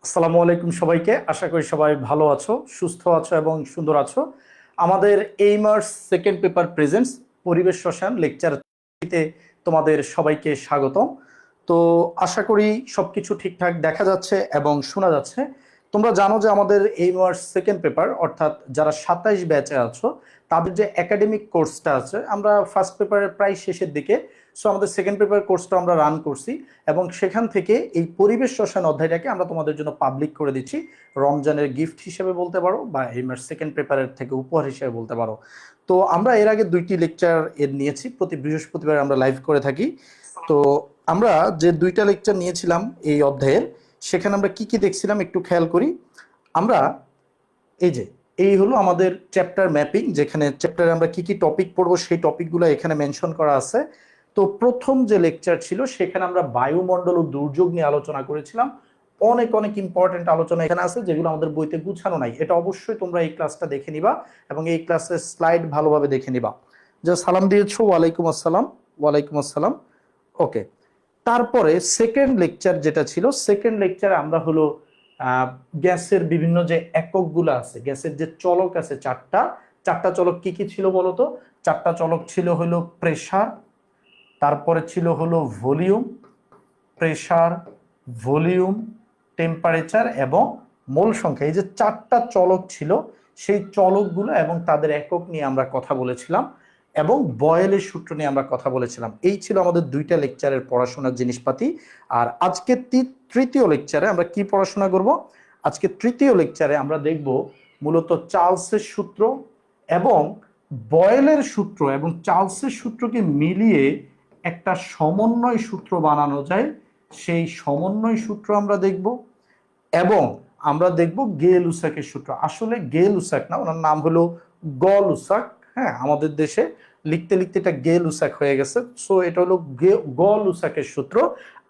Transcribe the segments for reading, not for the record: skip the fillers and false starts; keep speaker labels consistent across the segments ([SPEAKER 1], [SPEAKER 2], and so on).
[SPEAKER 1] আসসালামু আলাইকুম সবাইকে। আশা করি সবাই ভালো আছো, সুস্থ আছো এবং সুন্দর আছো। আমাদের এই মার্চ সেকেন্ড পেপার প্রেজেন্টস পরিবেশ রসায়ন লেকচারতে তোমাদের সবাইকে স্বাগত। তো আশা করি সবকিছু ঠিকঠাক দেখা যাচ্ছে এবং শোনা যাচ্ছে। তোমরা জানো যে আমাদের এই মার্চ সেকেন্ড পেপার অর্থাৎ যারা 27 ব্যাচে আছো তাদের যে একাডেমিক কোর্সটা আছে, আমরা ফার্স্ট পেপারের প্রায় শেষের দিকে। সো আমাদের সেকেন্ড পেপার কোর্সটা আমরা রান করছি এবং সেখান থেকে এই পরিবেশ রসায়ন অধ্যায়টাকে আমরা তোমাদের জন্য পাবলিক করে দিচ্ছি রমজানের গিফট হিসেবে বলতে পারো, বা এই মাস সেকেন্ড পেপারের থেকে উপহার হিসেবে বলতে পারো। তো আমরা এর আগে 2টি লেকচার নিয়েছি, প্রতি বৃহস্পতিবার আমরা লাইভ করে থাকি। তো আমরা যে 2টা লেকচার নিয়েছিলাম এই অধ্যায়ের, সেখানে আমরা কি কি দেখছিলাম একটু খেয়াল করি। আমরা এই হলো আমাদের চ্যাপ্টার ম্যাপিং, যেখানে চ্যাপ্টারে আমরা কি কি টপিক পড়বো সেই টপিকগুলো এখানে মেনশন করা আছে। তো প্রথম যে লেকচার ছিল সেখানে আমরা বায়ুমণ্ডল ও দুর্যোগ নিয়ে আলোচনা করেছিলাম। অনেক অনেক ইম্পর্টেন্ট আলোচনা এখানে আছে যেগুলো আমাদের বইতে গুছানো নাই। এটা অবশ্যই তোমরা এই ক্লাসটা দেখে নিবা এবং এই ক্লাসের স্লাইড ভালোভাবে দেখে নিবা। যে সালাম দিয়েছো, ওয়ালাইকুম আসসালাম। ওয়ালাইকুম আসসালাম। ওকে। তারপরে সেকেন্ড লেকচার যেটা ছিল, সেকেন্ড লেকচারে আমরা হলো গ্যাসের বিভিন্ন যে এককগুলো আছে, গ্যাসের যে চলক আছে চারটা, চারটা চলক কি কি ছিল বলতো? চারটা চলক ছিল হলো প্রেসার, তারপরে ছিল হলো ভলিউম, প্রেসার, ভলিউম, টেম্পারেচার এবং মোল সংখ্যা। এই যে চারটা চলক ছিল, সেই চলকগুলো এবং তাদের একক নিয়ে আমরা কথা বলেছিলাম এবং বয়েলের সূত্র নিয়ে আমরা কথা বলেছিলাম। এই ছিল আমাদের 2টা লেকচারের পড়াশোনার জিনিসপাতি। আর আজকে তৃতীয় লেকচারে আমরা কি পড়াশোনা করব? আজকে তৃতীয় লেকচারে আমরা দেখব মূলত চার্লসের সূত্র এবং বয়েলের সূত্র এবং চার্লসের সূত্রকে মিলিয়ে একটা সমন্বয় সূত্র বানানো যায়, সেই সমন্বয় সূত্র আমরা দেখব। এবং আমরা দেখব গে লুসাকের সূত্র। আসলে গে লুসাক না, ওনার নাম হলো গ লুসাক। হ্যাঁ, আমাদের দেশে লিখতে লিখতে এটা গে লুসাক হয়ে গেছে। সো এটা হলো গ লুসাকের সূত্র।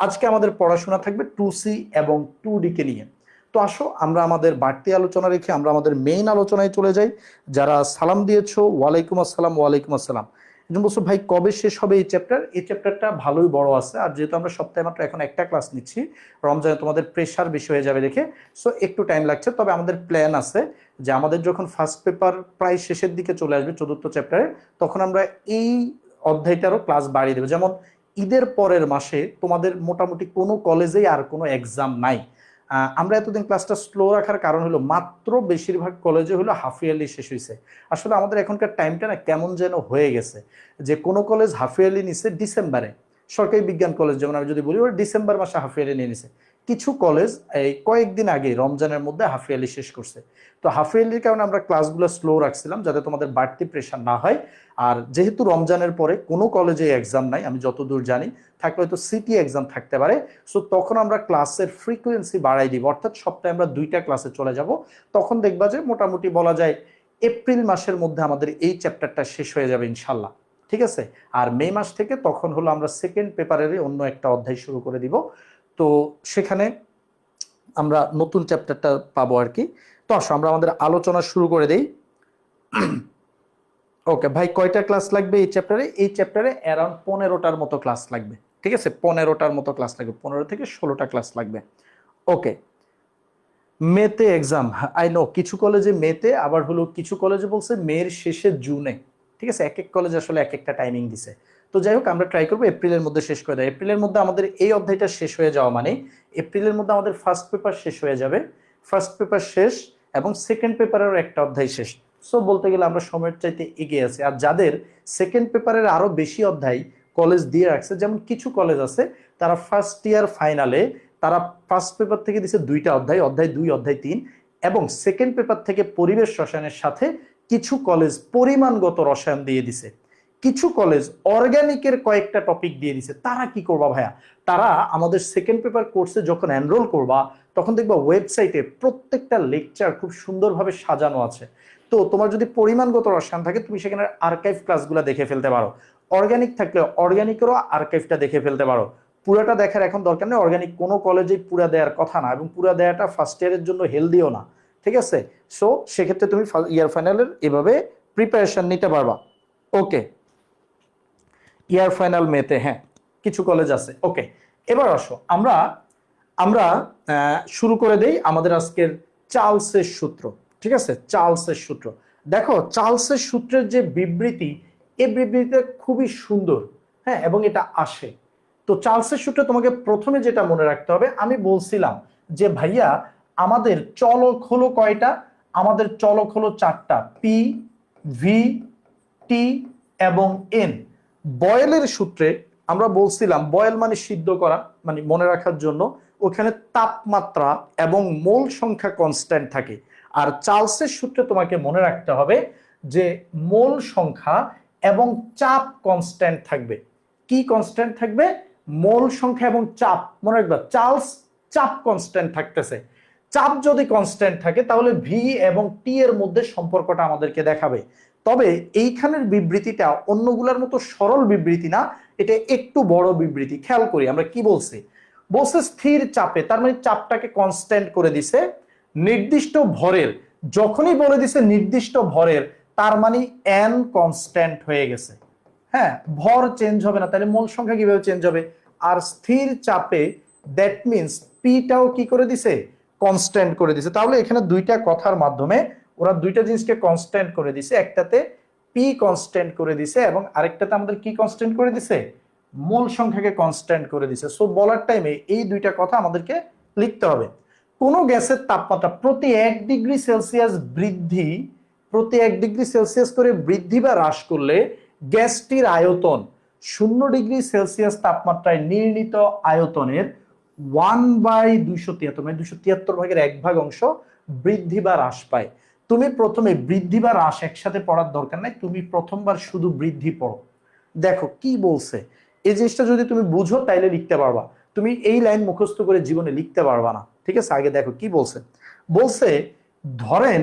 [SPEAKER 1] আজকে আমাদের পড়াশোনা থাকবে 2C এবং 2D কে নিয়ে। তো আসো আমরা আমাদের বাড়তি আলোচনা রেখে আমরা আমাদের মেইন আলোচনায় চলে যাই। যারা সালাম দিয়েছো, ওয়ালাইকুম আসসালাম। ওয়ালাইকুম আসসালাম। একজন বলছো ভাই কবে শেষ হবে এই চ্যাপ্টার? এই চ্যাপ্টারটা ভালোই বড় আছে, আর যেহেতু আমরা সপ্তাহে মাত্র এখন একটা ক্লাস নিচ্ছি, রমজানে তোমাদের প্রেশার বেশি হয়ে যাবে দেখে, সো একটু টাইম লাগছে। তবে আমাদের প্ল্যান আছে যে আমাদের যখন ফার্স্ট পেপার প্রায় শেষের দিকে চলে আসবে 4র্থ চ্যাপ্টারে, তখন আমরা এই অধ্যায়টারও ক্লাস বাড়িয়ে দেবো। যেমন ঈদের পরের মাসে তোমাদের মোটামুটি কোনো কলেজেই আর কোনো এক্সাম নাই। আমরা এতদিন ক্লাসটা স্লো রাখার কারণ হলো মাত্র বেশিরভাগ কলেজে হলো হাফ ইয়ারলি শেষ হয়েছে। আসলে আমাদের এখনকার টাইমটা না কেমন যেন হয়ে গেছে, যে কোনো কলেজ হাফ ইয়ারলি নিছে ডিসেম্বরে। সরকারি বিজ্ঞান কলেজ যেমন আমি যদি বলি, ওরা ডিসেম্বর মাসে হাফ ইয়ারলি নিয়ে নিছে। কিছু কলেজ এই কয়েকদিন আগে রমজানের মধ্যে হাফ ইয়ারলি শেষ করছে। তো হাফ ইয়ারলির কারণে আমরা ক্লাসগুলো স্লো রাখছিলাম যাতে তোমাদের বাড়তি প্রেশার না হয়। আর যেহেতু রমজানের পরে কোনো কলেজে এক্সাম নাই আমি যতদূর জানি, থাকলে হয়তো সিটি এক্সাম থাকতে পারে, সো তখন আমরা ক্লাসের ফ্রিকোয়েন্সি বাড়াই দিব, অর্থাৎ সপ্তাহে আমরা 2টা ক্লাসে চলে যাব। তখন দেখবা যে মোটামুটি বলা যায় এপ্রিল মাসের মধ্যে আমাদের এই চ্যাপ্টারটা শেষ হয়ে যাবে ইনশাল্লাহ। ঠিক আছে? আর মে মাস থেকে তখন হলো আমরা সেকেন্ড পেপারের অন্য একটা অধ্যায় শুরু করে দিব। তো সেখানে আমরা নতুন চ্যাপ্টারটা পাবো আর কি। তো আসো আমরা আমাদের আলোচনা শুরু করে দেই। ওকে ভাই, কয়টা ক্লাস লাগবে এই চ্যাপ্টারে? এই চ্যাপ্টারে অ্যারাউন্ড 15টার মতো ক্লাস লাগবে। ঠিক আছে, 15টার মতো ক্লাস লাগবে, 15 থেকে 16টা ক্লাস লাগবে। ওকে। মেতে এক্সাম, আই নো কিছু কলেজে মেতে, আবার হলো কিছু কলেজে বলছে মের শেষে জুনে। ঠিক আছে, এক এক কলেজ আসলে এক একটা টাইমিং দিছে। তো যাই হোক, আমরা ট্রাই করবো এপ্রিলের মধ্যে শেষ করে দেয়। এপ্রিলের মধ্যে আমাদের এই অধ্যায়টা শেষ হয়ে যাওয়া মানে এপ্রিলের মধ্যে আমাদের ফার্স্ট পেপার শেষ হয়ে যাবে। ফার্স্ট পেপার শেষ এবং সেকেন্ড পেপারেরও একটা অধ্যায় শেষ। সো বলতে গেলে আমরা সময়ের চাইতে এগিয়ে আছি। আর যাদের সেকেন্ড পেপারের আরো বেশি অধ্যায় কলেজ দিয়ে রাখছে, যেমন কিছু কলেজ আছে তারা ফার্স্ট ইয়ার ফাইনালে তারা ফার্স্ট পেপার থেকে দিছে 2টা অধ্যায়, অধ্যায় 2, অধ্যায় 3, এবং সেকেন্ড পেপার থেকে পরিবেশ রসায়নের সাথে কিছু কলেজ পরিমাণগত রসায়ন দিয়ে দিছে, কিছু কলেজ অর্গানিকের কয়েকটা টপিক দিয়ে দিছে। তারা কি করবা ভাইয়া? তারা আমাদের সেকেন্ড পেপার কোর্সে যখন এনরোল করবা তখন দেখবা ওয়েবসাইটে প্রত্যেকটা লেকচার খুব সুন্দরভাবে সাজানো আছে। তো তোমার যদি পরিমাণগত রসায়ন থাকে তুমি সেখানে আর্কাইভ ক্লাসগুলো দেখে ফেলতে পারো, অর্গানিক থাকলে অর্গানিকেরও আর্কাইভটা দেখে ফেলতে পারো। পুরাটা দেখার এখন দরকার নেই, অর্গানিক কোনো কলেজেই পুরা দেওয়ার কথা না, এবং পুরা দেওয়াটা ফার্স্ট ইয়ারের জন্য হেলদিও না। ঠিক আছে? সো সেক্ষেত্রে তুমি ইয়ার ফাইনালের এভাবে প্রিপারেশন নিতে পারবা। ওকে, ইয়ার ফাইনাল মেতে, হ্যাঁ কিছু কলেজ আছে। ওকে, এবার আসো আমরা আমরা শুরু করে দেই আমাদের আজকের চার্লসের সূত্র। ঠিক আছে, চার্লসের সূত্র। দেখো চার্লসের সূত্রের যে বিবৃতি, এই বিবৃতিটা খুবই সুন্দর, হ্যাঁ, এবং এটা আসে। তো চার্লসের সূত্রে তোমাকে প্রথমে যেটা মনে রাখতে হবে, আমি বলছিলাম যে ভাইয়া আমাদের চলক হলো কয়টা, আমাদের চলক হলো চারটা, পি, ভি, টি এবং এন। বয়েলের সূত্রে আমরা বলছিলাম, বয়েল মানে সিদ্ধ করা, মানে মনে রাখার জন্য ওখানে তাপমাত্রা এবং মোল সংখ্যা কনস্ট্যান্ট থাকে। আর চার্লসের সূত্রে তোমাকে মনে রাখতে হবে যে মোল সংখ্যা এবং চাপ কনস্ট্যান্ট থাকবে। কি কনস্ট্যান্ট থাকবে? মোল সংখ্যা এবং চাপ। মনে রাখবা, চার্লস চাপ কনস্ট্যান্ট থাকতেছে। চাপ যদি কনস্ট্যান্ট থাকে তাহলে ভি এবং টি এর মধ্যে সম্পর্কটা আমাদেরকে দেখাবে। তবে এইখানের বিবৃতিটা অন্যগুলোর মতো সরল বিবৃতি না, এটা একটু বড় বিবৃতি। খেয়াল করি আমরা কি বলছি। বলছে স্থির চাপে, তার মানে চাপটাকে কনস্ট্যান্ট করে দিছে। নির্দিষ্ট ভরের, যখনই বলে দিছে নির্দিষ্ট ভরের, তার মানে এন কনস্ট্যান্ট হয়ে গেছে। হ্যাঁ, ভর চেঞ্জ হবে না, তাহলে মোল সংখ্যা কিভাবে চেঞ্জ হবে? আর স্থির চাপে দ্যাট মিনস পিটাও কি করে দিছে? কনস্ট্যান্ট করে দিছে। তাহলে এখানে দুইটা কথার মাধ্যমে ওরা দুইটা জিনিসকে কনস্ট্যান্ট করে দিছে। একটাতে পি কনস্ট্যান্ট করে দিছে এবং আরেকটাতে আমাদের কি কনস্ট্যান্ট করে দিছে? মোল সংখ্যাকে কনস্ট্যান্ট করে দিছে। সো বলার টাইমে এই দুইটা কথা আমাদেরকে লিখতে হবে। কোন গ্যাসের তাপমাত্রা প্রতি 1 ডিগ্রি সেলসিয়াস বৃদ্ধি, প্রতি 1 ডিগ্রি সেলসিয়াস করে বৃদ্ধি বা হ্রাস করলে গ্যাসটির আয়তন 0 ডিগ্রি সেলসিয়াস তাপমাত্রায় নির্ণীত আয়তনের 1/273, মানে 273 ভাগের 1 ভাগ অংশ বৃদ্ধি বা হ্রাস পায়। তুমি প্রথমে বৃদ্ধি বা হ্রাস একসাথে পড়ার দরকার নাই, তুমি প্রথমবার শুধু বৃদ্ধি পড়ো। দেখো কি বলছে, এই জিনিসটা যদি তুমি বুঝো তাইলে লিখতে পারবা। তুমি এই লাইন মুখস্থ করে জীবনে লিখতে পারবা না। ঠিক আছে, আগে দেখো কি বলছে। বলছে ধরেন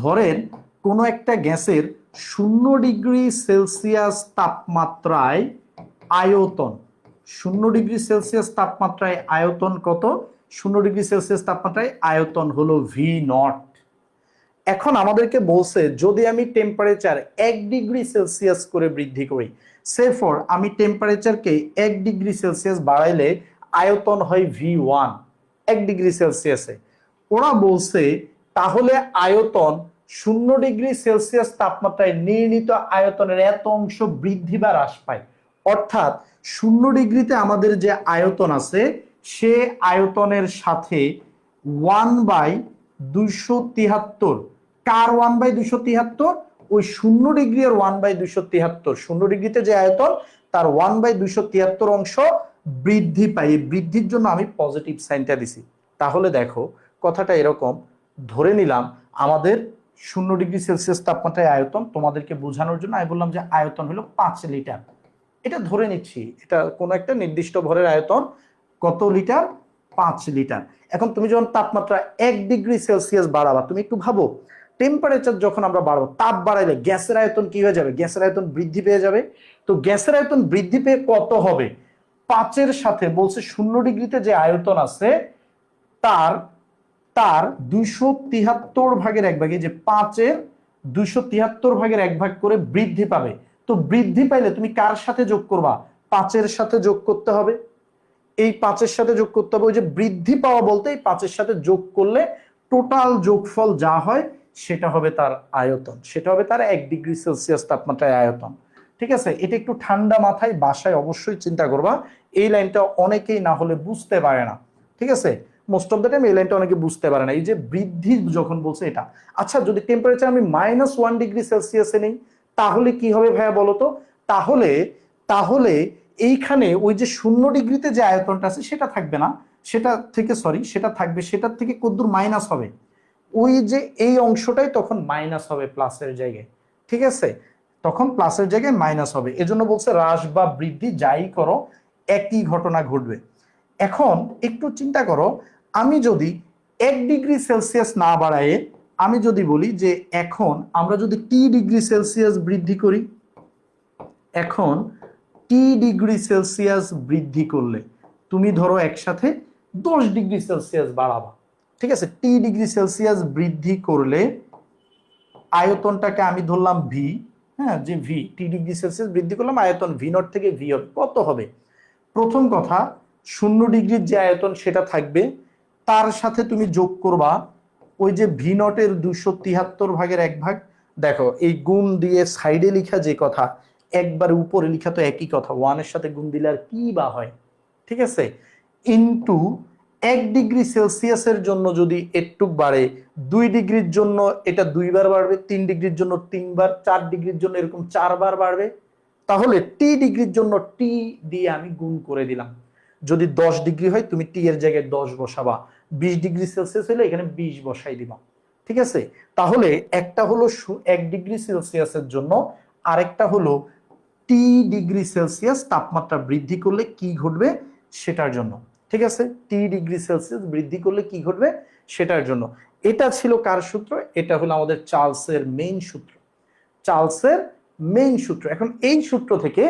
[SPEAKER 1] ধরেন কোন একটা গ্যাসের 0 ডিগ্রি সেলসিয়াস তাপমাত্রায় আয়তন, 0 ডিগ্রি সেলসিয়াস তাপমাত্রায় আয়তন কত? 0 ডিগ্রি সেলসিয়াস তাপমাত্রায় আয়তন হলো ভি নট। এখন আমাদেরকে বলছে যদি আমি টেম্পারেচার 1 ডিগ্রি সেলসিয়াস করে বৃদ্ধি করি, সে ফর আমি টেম্পারেচারকে 1 ডিগ্রি সেলসিয়াস বাড়াইলে আয়তন হয় ভি1 1 ডিগ্রি সেলসিয়াসে। ওরা বলছে তাহলে আয়তন 0 ডিগ্রি সেলসিয়াস তাপমাত্রায় নির্ণীত আয়তনের এত অংশ বৃদ্ধি বা হ্রাস পায়। অর্থাৎ 0 ডিগ্রিতে আমাদের যে আয়তন আছে সে আয়তনের সাথে 1/273, কার 1/273? ওই 0 ডিগ্রি আর 1/273, 0 ডিগ্রিতে যে আয়তন তার 1/273 অংশ বৃদ্ধি পায়। বৃদ্ধির জন্য আমি পজিটিভ সাইনটা দিছি। তাহলে দেখো কথাটা এরকম, ধরে নিলাম আমাদের 0 ডিগ্রি সেলসিয়াস তাপমাত্রায় আয়তন, তোমাদেরকে বোঝানোর জন্য আমি বললাম যে আয়তন হলো 5 লিটার। এটা ধরে নিচ্ছি, এটা কোনো একটা নির্দিষ্ট ভরের আয়তন কত লিটার? 5 লিটার। এখন তুমি যখন তাপমাত্রা 1 ডিগ্রি সেলসিয়াস বাড়াবা, তুমি একটু ভাবো টেম্পারেচার যখন আমরা বাড়াবো, তাপ বাড়াইলে গ্যাসের আয়তন কি হয়ে যাবে? গ্যাসের আয়তন বৃদ্ধি পেয়ে যাবে। তো গ্যাসের আয়তন বৃদ্ধি পেয়ে কত হবে? 5-এর সাথে বলছে 0 ডিগ্রিতে যে আয়তন আছে তার তার 273 ভাগের 1 ভাগে, যে 5-এর 273 ভাগের 1 ভাগ করে বৃদ্ধি পাবে। তো বৃদ্ধি পাইলে তুমি কার সাথে যোগ করবা? 5-এর সাথে যোগ করতে হবে। এই 5-এর সাথে যোগ করতে হবে। ওই যে বৃদ্ধি পাওয়া বলতে এই 5-এর সাথে যোগ করলে টোটাল যোগফল যা হয় সেটা হবে তার আয়তন, সেটা হবে তার 1 ডিগ্রি সেলসিয়াস তাপমাত্রায় আয়তন। ঠিক আছে, এটা একটু ঠান্ডা মাথায় বাসায় অবশ্যই চিন্তা করবা। এই লাইনটা অনেকেই না হলে বুঝতে পারে না। ঠিক আছে, মোস্ট অফ দ্য টাইম এই লাইনটা অনেকে বুঝতে পারে না। এই যে বৃদ্ধি যখন বলছে এটা, আচ্ছা যদি টেম্পারেচার আমি -1 ডিগ্রি সেলসিয়াসে নেই তাহলে কি হবে ভাইয়া বলো তো? তাহলে তাহলে এইখানে ওই যে 0 ডিগ্রিতে যে আয়তনটা আছে সেটা থাকবে না, সেটা থেকে সেটা থাকবে, সেটার থেকে কতদূর মাইনাস হবে? ওই যে এই অংশটাই তখন মাইনাস হবে প্লাসের জায়গায়। ঠিক আছে, তখন প্লাসের জায়গায় মাইনাস হবে। এজন্য বলছে হ্রাস বা বৃদ্ধি যাই করো একই ঘটনা ঘটবে। এখন একটু চিন্তা করো, আমি যদি 1 ডিগ্রি সেলসিয়াস না বাড়ায় আমি যদি বলি যে এখন আমরা যদি টি ডিগ্রি সেলসিয়াস বৃদ্ধি করি, এখন টি ডিগ্রি সেলসিয়াস বৃদ্ধি করলে তুমি ধরো একসাথে 10 ডিগ্রি সেলসিয়াস বাড়াবা। ঠিক আছে, টি ডিগ্রি সেলসিয়াস বৃদ্ধি করলে আয়তনটাকে আমি ধরলাম ভি, হ্যাঁ, যে ভি টি ডিগ্রি সেলসিয়াস বৃদ্ধি করলাম, আয়তন ভি নট থেকে ভি হবে কত হবে? প্রথম কথা 0 ডিগ্রির যে আয়তন সেটা থাকবে, তার সাথে তুমি যোগ করবা ওই যে ভি নটের 273/1 দেখো এই গুণ দিয়ে সাইডে লিখা যে কথা, একবার উপরে লিখা তো একই কথা, 1-এর সাথে গুণ দিলে আর কি বা হয়, ঠিক আছে, ইনটু 1 ডিগ্রি সেলসিয়াসের জন্য যদি একটু বাড়ে, 2 ডিগ্রির জন্য এটা 2 বার বাড়বে, 3 ডিগ্রির জন্য 3 বার, 4 ডিগ্রির জন্য এরকম 4 বার বাড়বে। তাহলে টি ডিগ্রির জন্য টি দিয়ে আমি গুণ করে দিলাম। যদি 10 ডিগ্রি হয় তুমি টি এর জায়গায় 10 বসাবা, 20 ডিগ্রি সেলসিয়াস হলে এখানে 20 বসাই দিবা, ঠিক আছে। তাহলে একটা হলো 1 ডিগ্রি সেলসিয়াসের জন্য, আরেকটা হলো T ডিগ্রি সেলসিয়াস তাপমাত্রা বৃদ্ধি করলে কি ঘটবে সেটার জন্য, ঠিক আছে। T ডিগ্রি সেলসিয়াস বৃদ্ধি করলে কি ঘটবে সেটার জন্য। এটা ছিল কার সূত্র? এটা হলো আমাদের চার্লসের মেইন সূত্র, চার্লসের মেইন সূত্র। এখন এই সূত্র থেকে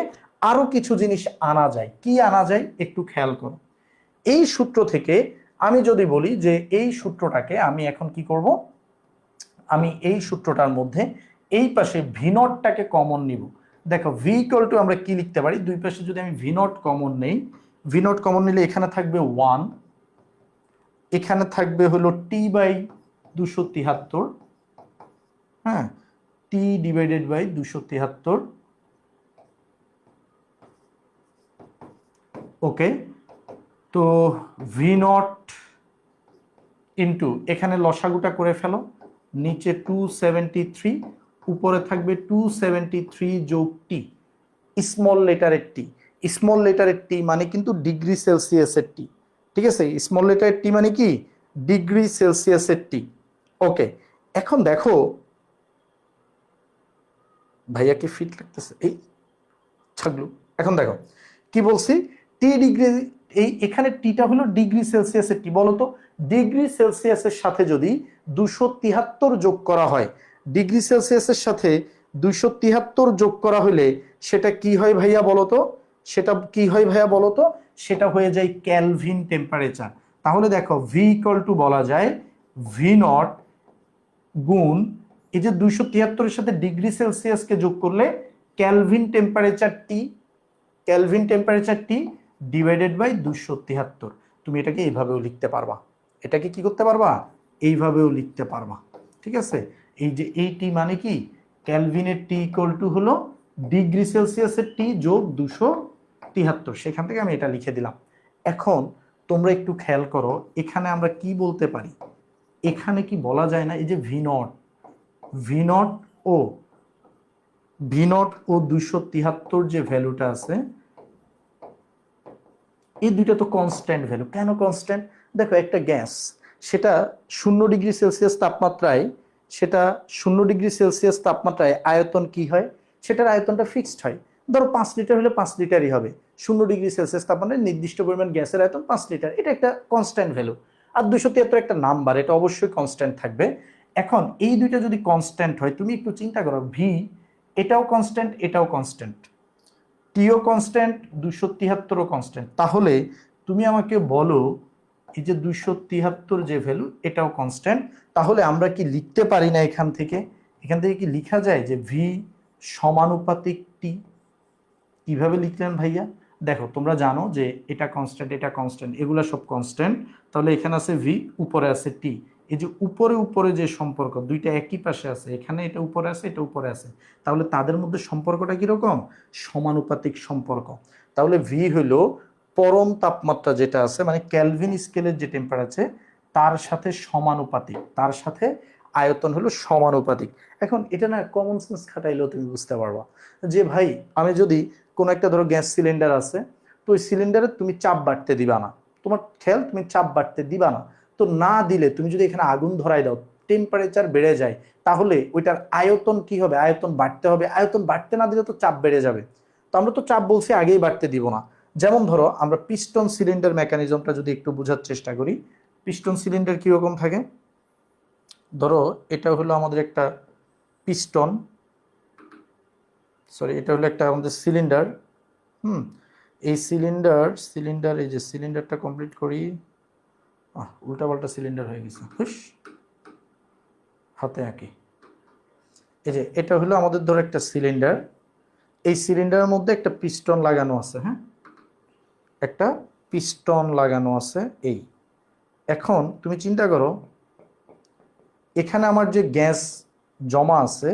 [SPEAKER 1] আরো কিছু জিনিস আনা যায়। কি আনা যায় একটু খেয়াল করো। এই সূত্র থেকে আমি যদি বলি যে এই সূত্রটাকে আমি এখন কি করব, আমি এই সূত্রটার মধ্যে এই পাশে ভি নটটাকে কমন নিব। দেখো ভি ইকুয়াল টু আমরা কি লিখতে পারি, দুই পাশে যদি আমি ভি নট কমন নেই, ভি নট কমন নিলে এখানে থাকবে 1, এখানে থাকবে হলো T/273, হ্যাঁ, T/273, ওকে। তো ভি নট ইন্টু এখানে লসাগুটা করে ফেলো, নিচে 273, উপরে থাকবে 273 যোগ টি, স্মল লেটারের টি। স্মল লেটারের টি মানে কিন্তু ডিগ্রি সেলসিয়াসের টি, ঠিক আছে। স্মল লেটারের টি মানে কি ডিগ্রি সেলসিয়াসের টি, ওকে। এখন দেখো ভাইয়া কি ফিট লাগতেছে এই ছাগলু। এখন দেখো কি বলছি, টি ডিগ্রি, এই এখানে টিটা হলো ডিগ্রি সেলসিয়াসের টি, বলতো ডিগ্রি সেলসিয়াসের সাথে যদি 273 যোগ করা হয়, ডিগ্রি সেলসিয়াসের সাথে 273 যোগ করা হলে সেটা কি হয় ভাইয়া বলতো, সেটা কি হয় ভাইয়া বলতো, সেটা হয়ে যায় ক্যালভিন টেম্পারেচার। তাহলে দেখো ভি ইকুয়াল টু বলা যায় ভি নট গুণ এই যে 273-এর সাথে ডিগ্রি সেলসিয়াসকে যোগ করলে Kelvin temperature T, Kelvin temperature T divided by 273। তুমি এটাকে এইভাবেও লিখতে পারবা, এটাকে কি করতে পারবা এইভাবেও লিখতে পারবা, ঠিক আছে। এই যে এই টি মানে কি ক্যালভিনের টি ইকুয়াল টু হলো ডিগ্রি সেলসিয়াসের টি যোগ 273, সেখান থেকে আমি এটা লিখে দিলাম। এখন তোমরা একটু খেয়াল করো এখানে আমরা কি বলতে পারি, এখানে কি বলা যায় না এই যে ভি নট, ভি নট ও ভি নট ও 273 যে ভ্যালুটা আছে, এই দুইটা তো কনস্ট্যান্ট ভ্যালু। কেন কনস্ট্যান্ট? দেখো একটা গ্যাস সেটা 0 ডিগ্রি সেলসিয়াস তাপমাত্রায়, সেটা 0 ডিগ্রি সেলসিয়াস তাপমাত্রায় আয়তন কি হয়, সেটার আয়তনটা ফিক্সড হয়। ধরো 5 লিটার হলে 5 লিটারই হবে, 0 ডিগ্রি সেলসিয়াস তাপমাত্রায় নির্দিষ্ট পরিমাণ গ্যাসের আয়তন 5 লিটার, এটা একটা কনস্ট্যান্ট ভ্যালু। আর 273 একটা নাম্বার, এটা অবশ্যই কনস্ট্যান্ট থাকবে। এখন এই দুইটা যদি কনস্ট্যান্ট হয়, তুমি একটু চিন্তা করো, ভি এটাও কনস্ট্যান্ট এটাও কনস্ট্যান্ট, টিও কনস্ট্যান্ট 273ও কনস্ট্যান্ট, তাহলে তুমি আমাকে বলো এই যে 273 যে ভ্যালু এটাও কনস্ট্যান্ট, তাহলে আমরা কি লিখতে পারি না এখান থেকে, এখান থেকে কি লেখা যায় যে ভি সমানুপাতিক টি? কিভাবে লিখলেন ভাইয়া? দেখো তোমরা জানো যে এটা কনস্ট্যান্ট এটা কনস্ট্যান্ট, এগুলা সব কনস্ট্যান্ট, তাহলে এখানে আছে ভি, উপরে আছে টি, এই যে উপরে উপরে যে সম্পর্ক দুইটা একই পাশে আছে, এখানে এটা উপরে আছে এটা উপরে আছে, তাহলে তাদের মধ্যে সম্পর্কটা কিরকম সমানুপাতিক সম্পর্ক। তাহলে ভি হলো পরম তাপমাত্রা যেটা আছে মানে ক্যালভিন স্কেলের যে টেম্পারেচার তার সাথে সমানুপাতিক, তার সাথে আয়তন হলো সমানুপাতিক। এখন এটা না কমন সেন্স খাটাইলেও তুমি বুঝতে পারবা যে ভাই আমি যদি কোনো একটা ধরো গ্যাস সিলিন্ডার আছে, তো ওই সিলিন্ডারে তুমি চাপ বাড়তে দিবা না, তোমার খেয়াল তুমি চাপ বাড়তে দিবা না, তো না দিলে তুমি যদি এখানে আগুন ধরাই দাও টেম্পারেচার বেড়ে যায়, তাহলে ওইটার আয়তন কি হবে, আয়তন বাড়তে হবে, আয়তন বাড়তে না দিলে তো চাপ বেড়ে যাবে। তো আমরা তো চাপ বলছি আগেই বাড়তে দিব না। যেমন ধরো আমরা পিস্টন সিলিন্ডার মেকানিজমটা যদি একটু বোঝার চেষ্টা করি, পিস্টন সিলিন্ডার কিরকম থাকে, ধরো এটা হলো আমাদের একটা পিস্টন, সরি এটা হলো একটা আমাদের সিলিন্ডার, এই সিলিন্ডার এই যে সিলিন্ডারটা কমপ্লিট করি, উল্টাপাল্টা সিলিন্ডার হয়ে গেছে, হাতে আঁকি। এই যে এটা হলো আমাদের ধরো একটা সিলিন্ডার, এই সিলিন্ডারের মধ্যে একটা পিস্টন লাগানো আছে, হ্যাঁ একটা পিস্টন লাগানো আছে এই। এখন তুমি চিন্তা করো, এখানে আমার যে গ্যাস জমা আছে,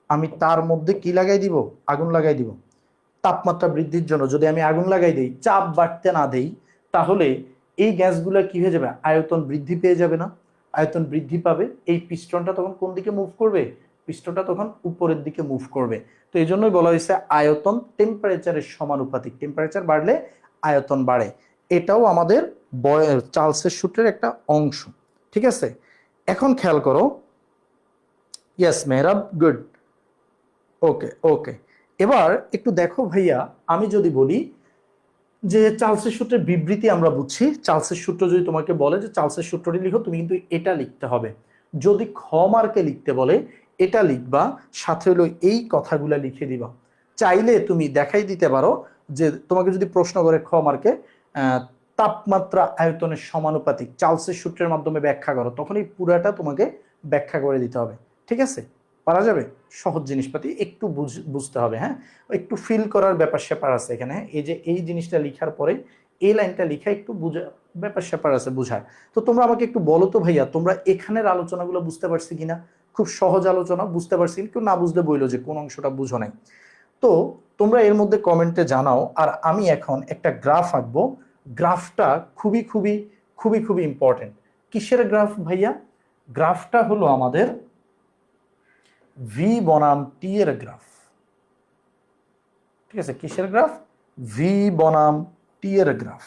[SPEAKER 1] আমি তার মধ্যে কি লাগাই দিব? আগুন লাগাই দিব। তাপমাত্রা বৃদ্ধির জন্য যদি আমি আগুন লাগাই দিই, চাপ বাড়তে না দেই, তাহলে এই গ্যাসগুলো কি হয়ে যাবে? আয়তন বৃদ্ধি পেয়ে যাবে না? আয়তন বৃদ্ধি পাবে, এই পিস্টনটা তখন কোন দিকে মুভ করবে? পিস্টনটা তখন উপরের দিকে মুভ করবে। তো এই জন্যই বলা হয়েছে আয়তন টেম্পারেচারের সমানুপাতিক, টেম্পারেচার বাড়লে আয়তন বাড়ে। এটাও আমাদের চার্লসের সূত্রের একটা অংশ। ঠিক আছে, এখন খেয়াল করো। Yes Mehrab, good. Okay okay, এবার একটু দেখো ভাইয়া, আমি যদি বলি যে চার্লসের সূত্রের বিবৃতি আমরা বুঝছি, চার্লসের সূত্র যদি তোমাকে বলে যে চার্লসের সূত্রটি লিখো, তুমি কিন্তু এটা লিখতে হবে। যদি খ মার্কে লিখতে বলে এটা লিখবা, সাথে হলো এই কথাগুলা লিখে দিবা। চাইলে তুমি দেখাই দিতে পারো যে তোমাকে যদি প্রশ্ন করে খ মার্কে তাপমাত্রা আয়তনের সমানুপাতিক চার্লসের সূত্রের মাধ্যমে ব্যাখ্যা করো, তখন এই পুরাটা তোমাকে ব্যাখ্যা করে দিতে হবে। ঠিক আছে, পারা যাবে। সহজ জিনিসপাতি একটু বুঝতে হবে, হ্যাঁ, একটু ফিল করার ব্যাপার স্যাপার আছে এখানে। এই যে এই জিনিসটা লিখার পরে এই লাইনটা লিখা একটু বুঝা ব্যাপার স্যাপার আছে বুঝার। তো তোমরা আমাকে একটু বলো তো ভাইয়া, তোমরা এখানের আলোচনাগুলো বুঝতে পারছি কিনা? খুব সহজ আলোচনা, বুঝতে পারছি, কেউ না বুঝলে বইলো যে কোন অংশটা বুঝো নাই। তো তোমরা এর মধ্যে কমেন্টে জানাও। আর আমি এখন একটা গ্রাফ আঁকবো। গ্রাফটা খুবই খুবই খুবই খুবই ইম্পর্টেন্ট। কিসের গ্রাফ ভাইয়া? গ্রাফটা হলো আমাদের ভি বনাম টি এর গ্রাফ। ঠিক আছে, কিসের গ্রাফ? ভি বনাম টি এর গ্রাফ।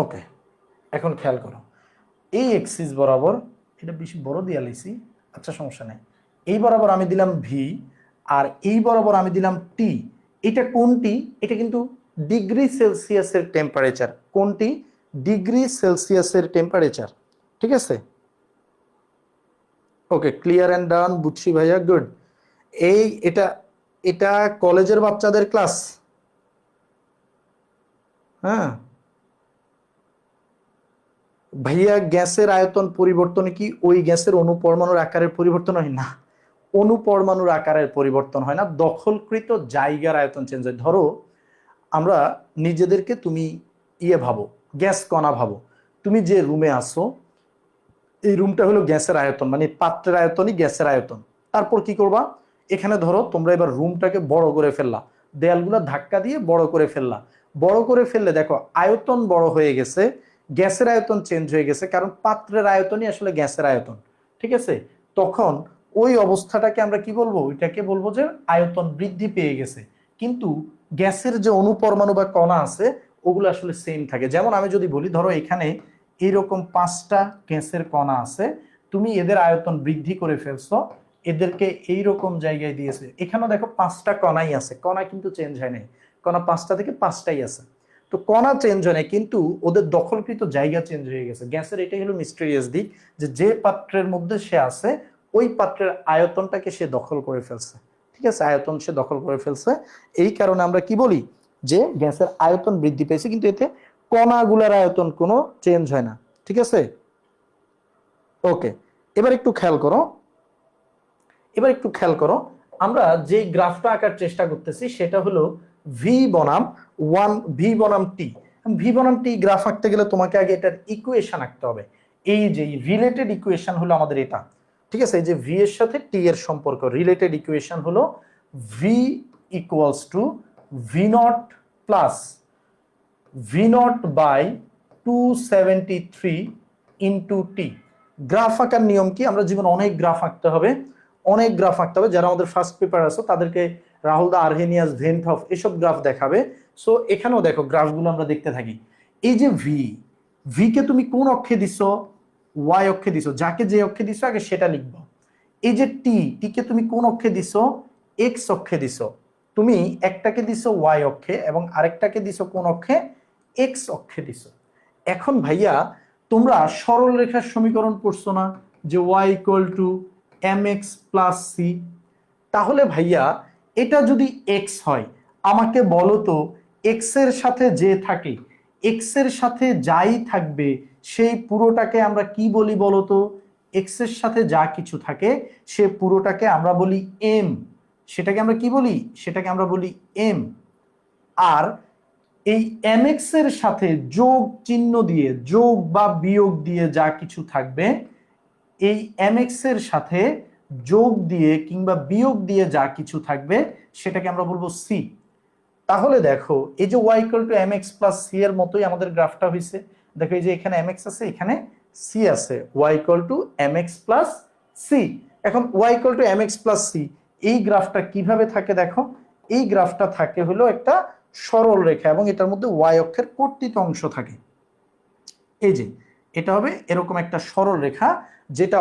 [SPEAKER 1] ওকে, এখন খেয়াল করো, এই এক্সিস বরাবর, এটা বেশি বড় দিয়ে লাইছি, আচ্ছা সমস্যা নেই। এই বরাবর আমি দিলাম ভি, আর এই বরাবর আমি দিলাম টি। এটা কোনটি? এটা কিন্তু ডিগ্রি সেলসিয়াসের টেম্পারেচার। কোনটি? ডিগ্রি সেলসিয়াসের টেম্পারেচার। ঠিক আছে, ওকে, ক্লিয়ার অ্যান্ড ডান, বুঝছি ভাইয়া, গুড। এই এটা এটা কলেজের বাচ্চাদের ক্লাস। হ্যাঁ ভাইয়া, গ্যাসের আয়তন পরিবর্তন কি ওই গ্যাসের অণুপরমাণুর আকারের পরিবর্তন হয় না? অণুপরমাণুর আকারের পরিবর্তন হয় না, দখলকৃত জায়গার আয়তন চেঞ্জ হয়। ধরো আমরা নিজেদেরকে, তুমি ভাবো, গ্যাস কণা ভাবো। তুমি যে রুমে আসো, এই রুমটা হলো গ্যাসের আয়তন, মানে পাত্রের আয়তনই গ্যাসের আয়তন। তারপর কি করবা? এখানে ধরো তোমরা এবার রুমটাকে বড় করে ফেললা, দেয়ালগুলো ধাক্কা দিয়ে বড় করে ফেললা। বড় করে ফেললে দেখো আয়তন বড় হয়ে গেছে, গ্যাসের আয়তন চেঞ্জ হয়ে গেছে, কারণ পাত্রের আয়তনই আসলে গ্যাসের আয়তন। ঠিক আছে, তখন ওই অবস্থাটাকে আমরা কি বলবো? ওইটাকে বলবো যে আয়তন বৃদ্ধি পেয়ে গেছে। কিন্তু গ্যাসের যে অণুপরমাণু বা কণা আছে, ওগুলো আসলে সেম থাকে। যেমন আমি যদি বলি, ধরো এখানে এইরকম 5টা গ্যাসের কণা আছে, তুমি এদের আয়তন বৃদ্ধি করে ফেলছো, এদেরকে এইরকম জায়গায় দিয়েছে। এখানেও দেখো 5টা কণাই আছে, কণা কিন্তু চেঞ্জ হয় নাই, কণা 5টা থেকে 5টাই আছে। তো কণা চেঞ্জ হয় না, কিন্তু ওদের দখলকৃত জায়গা চেঞ্জ হয়ে গেছে। গ্যাসের এটাই হলো মিস্টেরিয়াস দিক, যে যে পাত্রের মধ্যে সে আছে ওই পাত্রের আয়তনটাকে সে দখল করে ফেলছে। ঠিক আছে, আয়তন সে দখল করে ফেলছে। এই কারণে আমরা কি বলি? যে গ্যাসের আয়তন বৃদ্ধি পেয়েছে, কিন্তু এতে কণাগুলার আয়তন কোনো চেঞ্জ হয় না। ঠিক আছে, ওকে। এবার একটু খেয়াল করো, আমরা যে গ্রাফটা আঁকার চেষ্টা করতেছি সেটা হলো ভি বনাম ভি বনাম টি। ভি বনাম টি গ্রাফ আঁকতে গেলে তোমাকে আগে এটার ইকুয়েশন আঁকতে হবে। এই যে রিলেটেড ইকুয়েশন হলো আমাদের এটা। ঠিক আছে, এই যে ভি এর সাথে টি এর সম্পর্ক, রিলেটেড ইকুয়েশন হলো V equals to V nought plus V nought by 273 into T. Graph আঁকার নিয়ম কি? আমরা জীবনে অনেক গ্রাফ আঁকতে হবে, যারা আমাদের ফার্স্ট পেপার আছে তাদেরকে রাহুল দা, আর্হেনিয়াস, ভেনথফ এসব গ্রাফ দেখাবে। সো এখানেও দেখো গ্রাফগুলো আমরা দেখতে থাকি। এই যে ভি কে তুমি কোন অক্ষে দিছো? ওয়াই অক্ষে দিছো। যাকে যে অক্ষে দিছো আগে সেটা লিখবো। এই যে টি কে তুমি কোন অক্ষে দিছো? এক্স অক্ষে দিছো। তুমি একটাকে দিছো ওয়াই অক্ষে এবং আরেকটাকে দিছো কোন অক্ষে? এক্স অক্ষে দিছো। এখন ভাইয়া, তোমরা সরল রেখার সমীকরণ পড়ছো না, যে Y equal to M X plus C. তাহলে ভাইয়া, এটা যদি এক্স হয়, আমাকে বলো তো এক্স এর সাথে যে থাকে এক্স এর সাথে যাই থাকবে সেই পুরোটাকে আমরা কি বলি বলতো? এক্স এর সাথে যা কিছু থাকে সে পুরোটাকে আমরা বলি এম। সেটাকে আমরা কি বলি? সেটাকে আমরা বলি এম। আর এই mx এর সাথে যোগ চিহ্ন দিয়ে, যোগ বা বিয়োগ দিয়ে যা কিছু থাকবে, এই mx এর সাথে যোগ দিয়ে কিংবা বিয়োগ দিয়ে যা কিছু থাকবে সেটাকে আমরা বলবো সি। তাহলে দেখো এই যে y = mx + c এর মতোই আমাদের গ্রাফটা হয়েছে। দেখো এই যে এখানে mx আছে, এখানে c আছে, y = mx + c। এখন y = mx + c, এই গ্রাফটা কিভাবে থাকে দেখো। এই গ্রাফটা থাকে হলো একটা সরল রেখা এবং এটার মধ্যে y অক্ষের কর্তিত অংশ থাকে। এই যে এটা হবে এরকম একটা সরল রেখা যেটা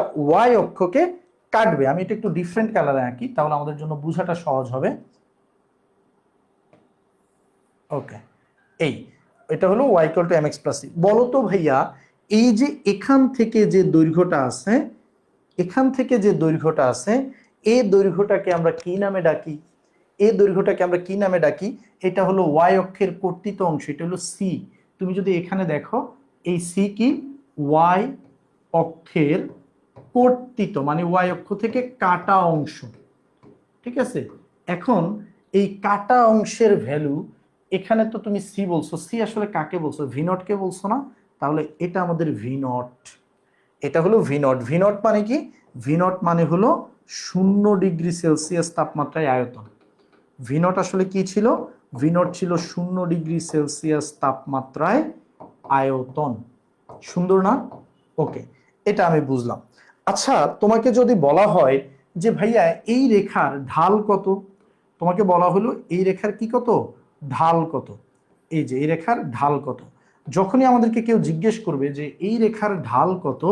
[SPEAKER 1] y অক্ষকে কাটবে। আমি এটা একটু ডিফারেন্ট কালারে আঁকি তাহলে আমাদের জন্য বোঝাটা সহজ হবে। ওকে, এই এটা হলো y = mx + c। বলো তো ভাইয়া, এই যে এখান থেকে যে দৈর্ঘ্যটা আছে, এখান থেকে যে দৈর্ঘ্যটা আছে, এই দৈর্ঘ্যটাকে আমরা কি নামে ডাকি? এই দৈর্ঘ্যটাকে আমরা কি নামে ডাকি? এটা হলো y অক্ষের কর্তিত অংশ, এটা হলো c। তুমি যদি এখানে দেখো, এই c কি? y অক্ষের কর্তিত, মানে y অক্ষ থেকে কাটা অংশ। ঠিক আছে, এখন এই কাটা অংশের ভ্যালু, এখানে তো তুমি সি বলছো, সি আসলে কাকে বলছো? ভি নট কে বলছো না? তাহলে এটা আমাদের ভি নট, এটা হলো ভি নট। ভি নট মানে কি? ভি নট মানে হলো 0°C তাপমাত্রায় আয়তন। ভি নট আসলে কি ছিল? ভি নট ছিল 0°C তাপমাত্রায় আয়তন। সুন্দর না? ওকে, এটা আমি বুঝলাম। আচ্ছা, তোমাকে যদি বলা হয় যে ভাইয়া এই রেখার ঢাল কত, তোমাকে বলা হলো এই রেখার কি কত? ঢাল কত? এই যে এই রেখার ঢাল কত, যখনই আমাদেরকে কেউ জিজ্ঞেস করবে যে এই রেখার ঢাল কত,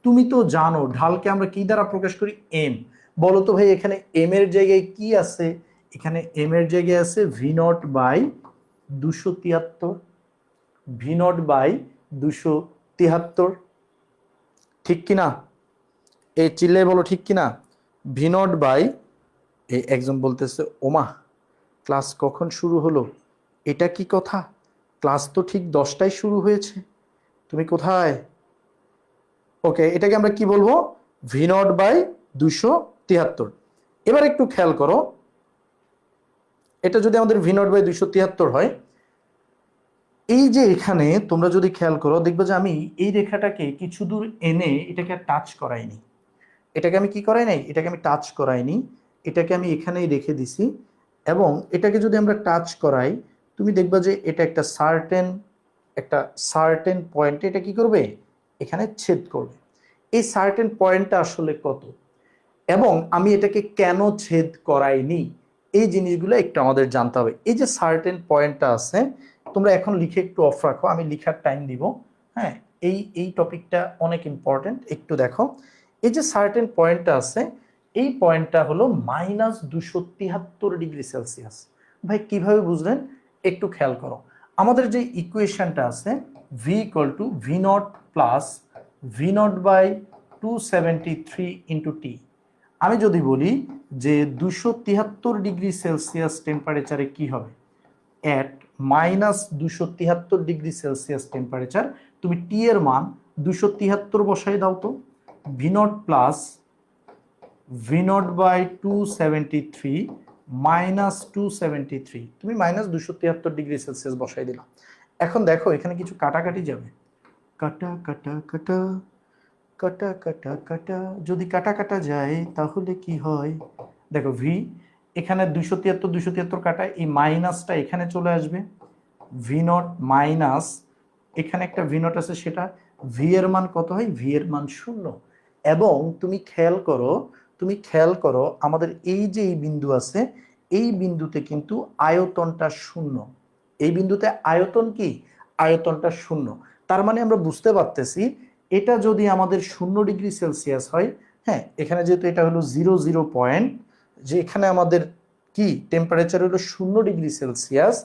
[SPEAKER 1] তুমি তো জানো ঢালকে আমরা কি দ্বারা প্রকাশ করি? এম। বলো তো ভাই, এখানে এম এর জায়গায় কি আছে? এখানে এম এর জায়গায় আছে v0/273, v0/273। ঠিক কিনা? এই চিল্লাই বলো ঠিক কিনা? v0 এই একজন বলতেছে, ওমা ক্লাস কখন শুরু হলো? এটা কি কথা? ক্লাস তো ঠিক 10টায় শুরু হয়েছে, তুমি কোথায়? ওকে, এটাকে আমরা কি বলবো? v0/273। এবার একটু খেয়াল করো, এটা যদি আমাদের v0/273 হয়, এই যে এখানে তোমরা যদি খেয়াল করো দেখবে যে আমি এই রেখাটাকে কিছু দূর এনে এটাকে টাচ করাইনি। এটাকে আমি কি করাই নাই? এটাকে আমি টাচ করাইনি, এটাকে আমি এখানেই রেখে দিছি। এবং এটাকে যদি আমরা টাচ করাই, তুমি দেখবা যে এটা একটা সার্টেন পয়েন্টে এটা কি করবে? এখানে ছেদ করবে। এই সার্টেন পয়েন্টটা আসলে কত এবং আমি এটাকে কেন ছেদ করাইনি, এই জিনিসগুলো একটু আমাদের জানতে হবে। এই যে সার্টেন পয়েন্টটা আছে, তোমরা এখন লিখে একটু অফ রাখো, আমি লিখার টাইম দিব। হ্যাঁ, এই টপিকটা অনেক ইম্পর্টেন্ট, একটু দেখো। এই যে সার্টেন পয়েন্টটা আছে, এই পয়েন্টটা হলো -273°C। ভাই কিভাবে বুঝলেন? একটু খেয়াল করো, আমাদের যে ইকুয়েশনটা আছে v = v0 + v0/273 × t। আমি যদি বলি যে 273°C টেম্পারেচারে কি হবে, এট -273°C টেম্পারেচার, তুমি টি এর মান 273 বসাই দাও তো। v0 + v0/273 -273, তুমি -273°C বসাই দিলাম। এখন দেখো এখানে কিছু কাটাকাটি যাবে, কাটা কাটা কাটা কাটা কাটা কাটা, যদি কাটা কাটা যায় তাহলে কি হয়? দেখো ভি, এখানে 273 কাটা, এই মাইনাসটা এখানে চলে আসবে, v0 মাইনাস এখানে একটা v0 আছে, সেটা ভি এর মান কত হয়? ভি এর মান 0। এবং তুমি খেয়াল করো আমাদের এই যে এই বিন্দু আছে, এই বিন্দুতে কিন্তু আয়তনটা 0। এই বিন্দুতে আয়তন কি? আয়তনটা 0। তার মানে আমরা বুঝতে পারতেছি এটা যদি আমাদের 0°C হয়, হ্যাঁ, এখানে যেহেতু এটা হলো 00 পয়েন্ট, যে এখানে আমাদের কি টেম্পারেচার হলো 0°C,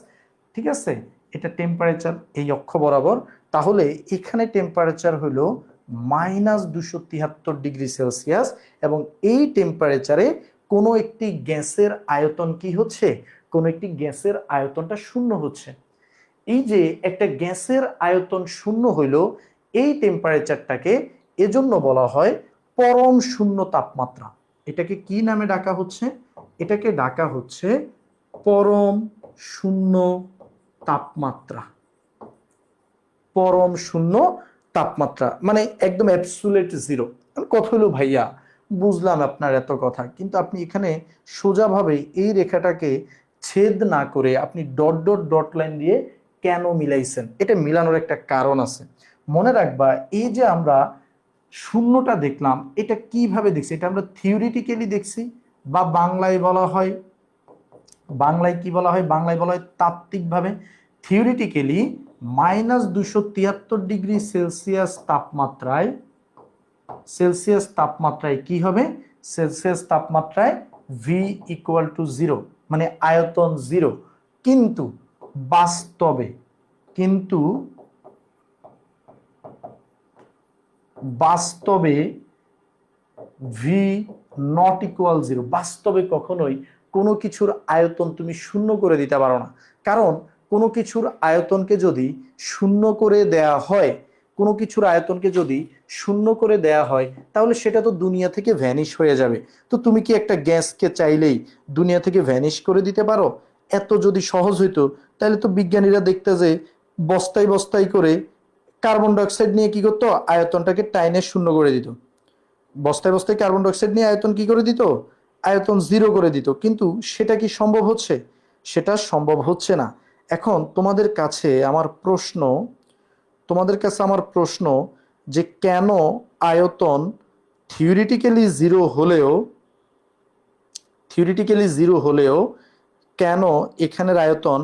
[SPEAKER 1] ঠিক আছে, এটা টেম্পারেচার এই অক্ষ বরাবর, তাহলে এখানে টেম্পারেচার হলো -273°C। এবং এই টেম্পারেচারে কোনো একটি গ্যাসের আয়তন কি হচ্ছে? কোনো একটি গ্যাসের আয়তনটা 0 হচ্ছে। এই যে একটা গ্যাসের আয়তন শূন্য হইল, এই টেম্পারেচারটাকে এজন্য বলা হয় পরম শূন্য তাপমাত্রা। এটাকে কি নামে ডাকা হচ্ছে? এটাকে ডাকা হচ্ছে পরম শূন্য তাপমাত্রা। পরম শূন্য তাপমাত্রা মানে একদম অ্যাবসুলেট জিরো। কথা হলো ভাইয়া বুঝলাম আপনার এত কথা, কিন্তু আপনি এখানে সোজাভাবে এই রেখাটাকে ছেদ না করে আপনি ডট ডট ডট লাইন দিয়ে কেন মিলাইছেন? এটা মিলানোর একটা কারণ আছে। মনে রাখবা, এই যে আমরা শূন্যটা দেখলাম, এটা কিভাবে দেখছি? এটা আমরা থিওরিটিক্যালি দেখছি, বা বাংলায় বলা হয়, বাংলায় কি বলা হয়? বাংলায় বলা হয় তাত্ত্বিকভাবে। থিওরিটিক্যালি -273 ডিগ্রি সেলসিয়াস তাপমাত্রায়, সেলসিয়াস তাপমাত্রায় কি হবে? সেলসিয়াস তাপমাত্রায় ভি ইকুয়াল টু জিরো, মানে আয়তন জিরো। কিন্তু বাস্তবে, কিন্তু বাস্তবে ভি নট ইকুয়াল জিরো। বাস্তবে কখনোই কোনো কিছুর আয়তন তুমি শূন্য করে দিতে পারো না। কারণ কোনো কিছুর আয়তনকে যদি শূন্য করে দেয়া হয়, কোনো কিছুর আয়তনকে যদি শূন্য করে দেয়া হয়, তাহলে সেটা তো দুনিয়া থেকে ভ্যানিশ হয়ে যাবে। তো তুমি কি একটা গ্যাসকে চাইলেই দুনিয়া থেকে ভ্যানিশ করে দিতে পারো? এত যদি সহজ হইতো, তাহলে তো বিজ্ঞানীরা দেখতে যে বস্তায় বস্তায় করে কার্বন ডাইঅক্সাইড নিয়ে কি করতো? আয়তনটাকে টাইনে শূন্য করে দিত। বস্তায় বস্তায় কার্বন ডাইঅক্সাইড নিয়ে আয়তন কি করে দিত? আয়তন জিরো করে দিত। কিন্তু সেটা কি সম্ভব হচ্ছে? সেটা সম্ভব হচ্ছে না। এখন তোমাদের কাছে আমার প্রশ্ন, তোমাদের কাছে আমার প্রশ্ন, যে কেন আয়তন থিওরিটিক্যালি জিরো হলেও, থিওরিটিক্যালি জিরো হলেও কেন এখানের আয়তন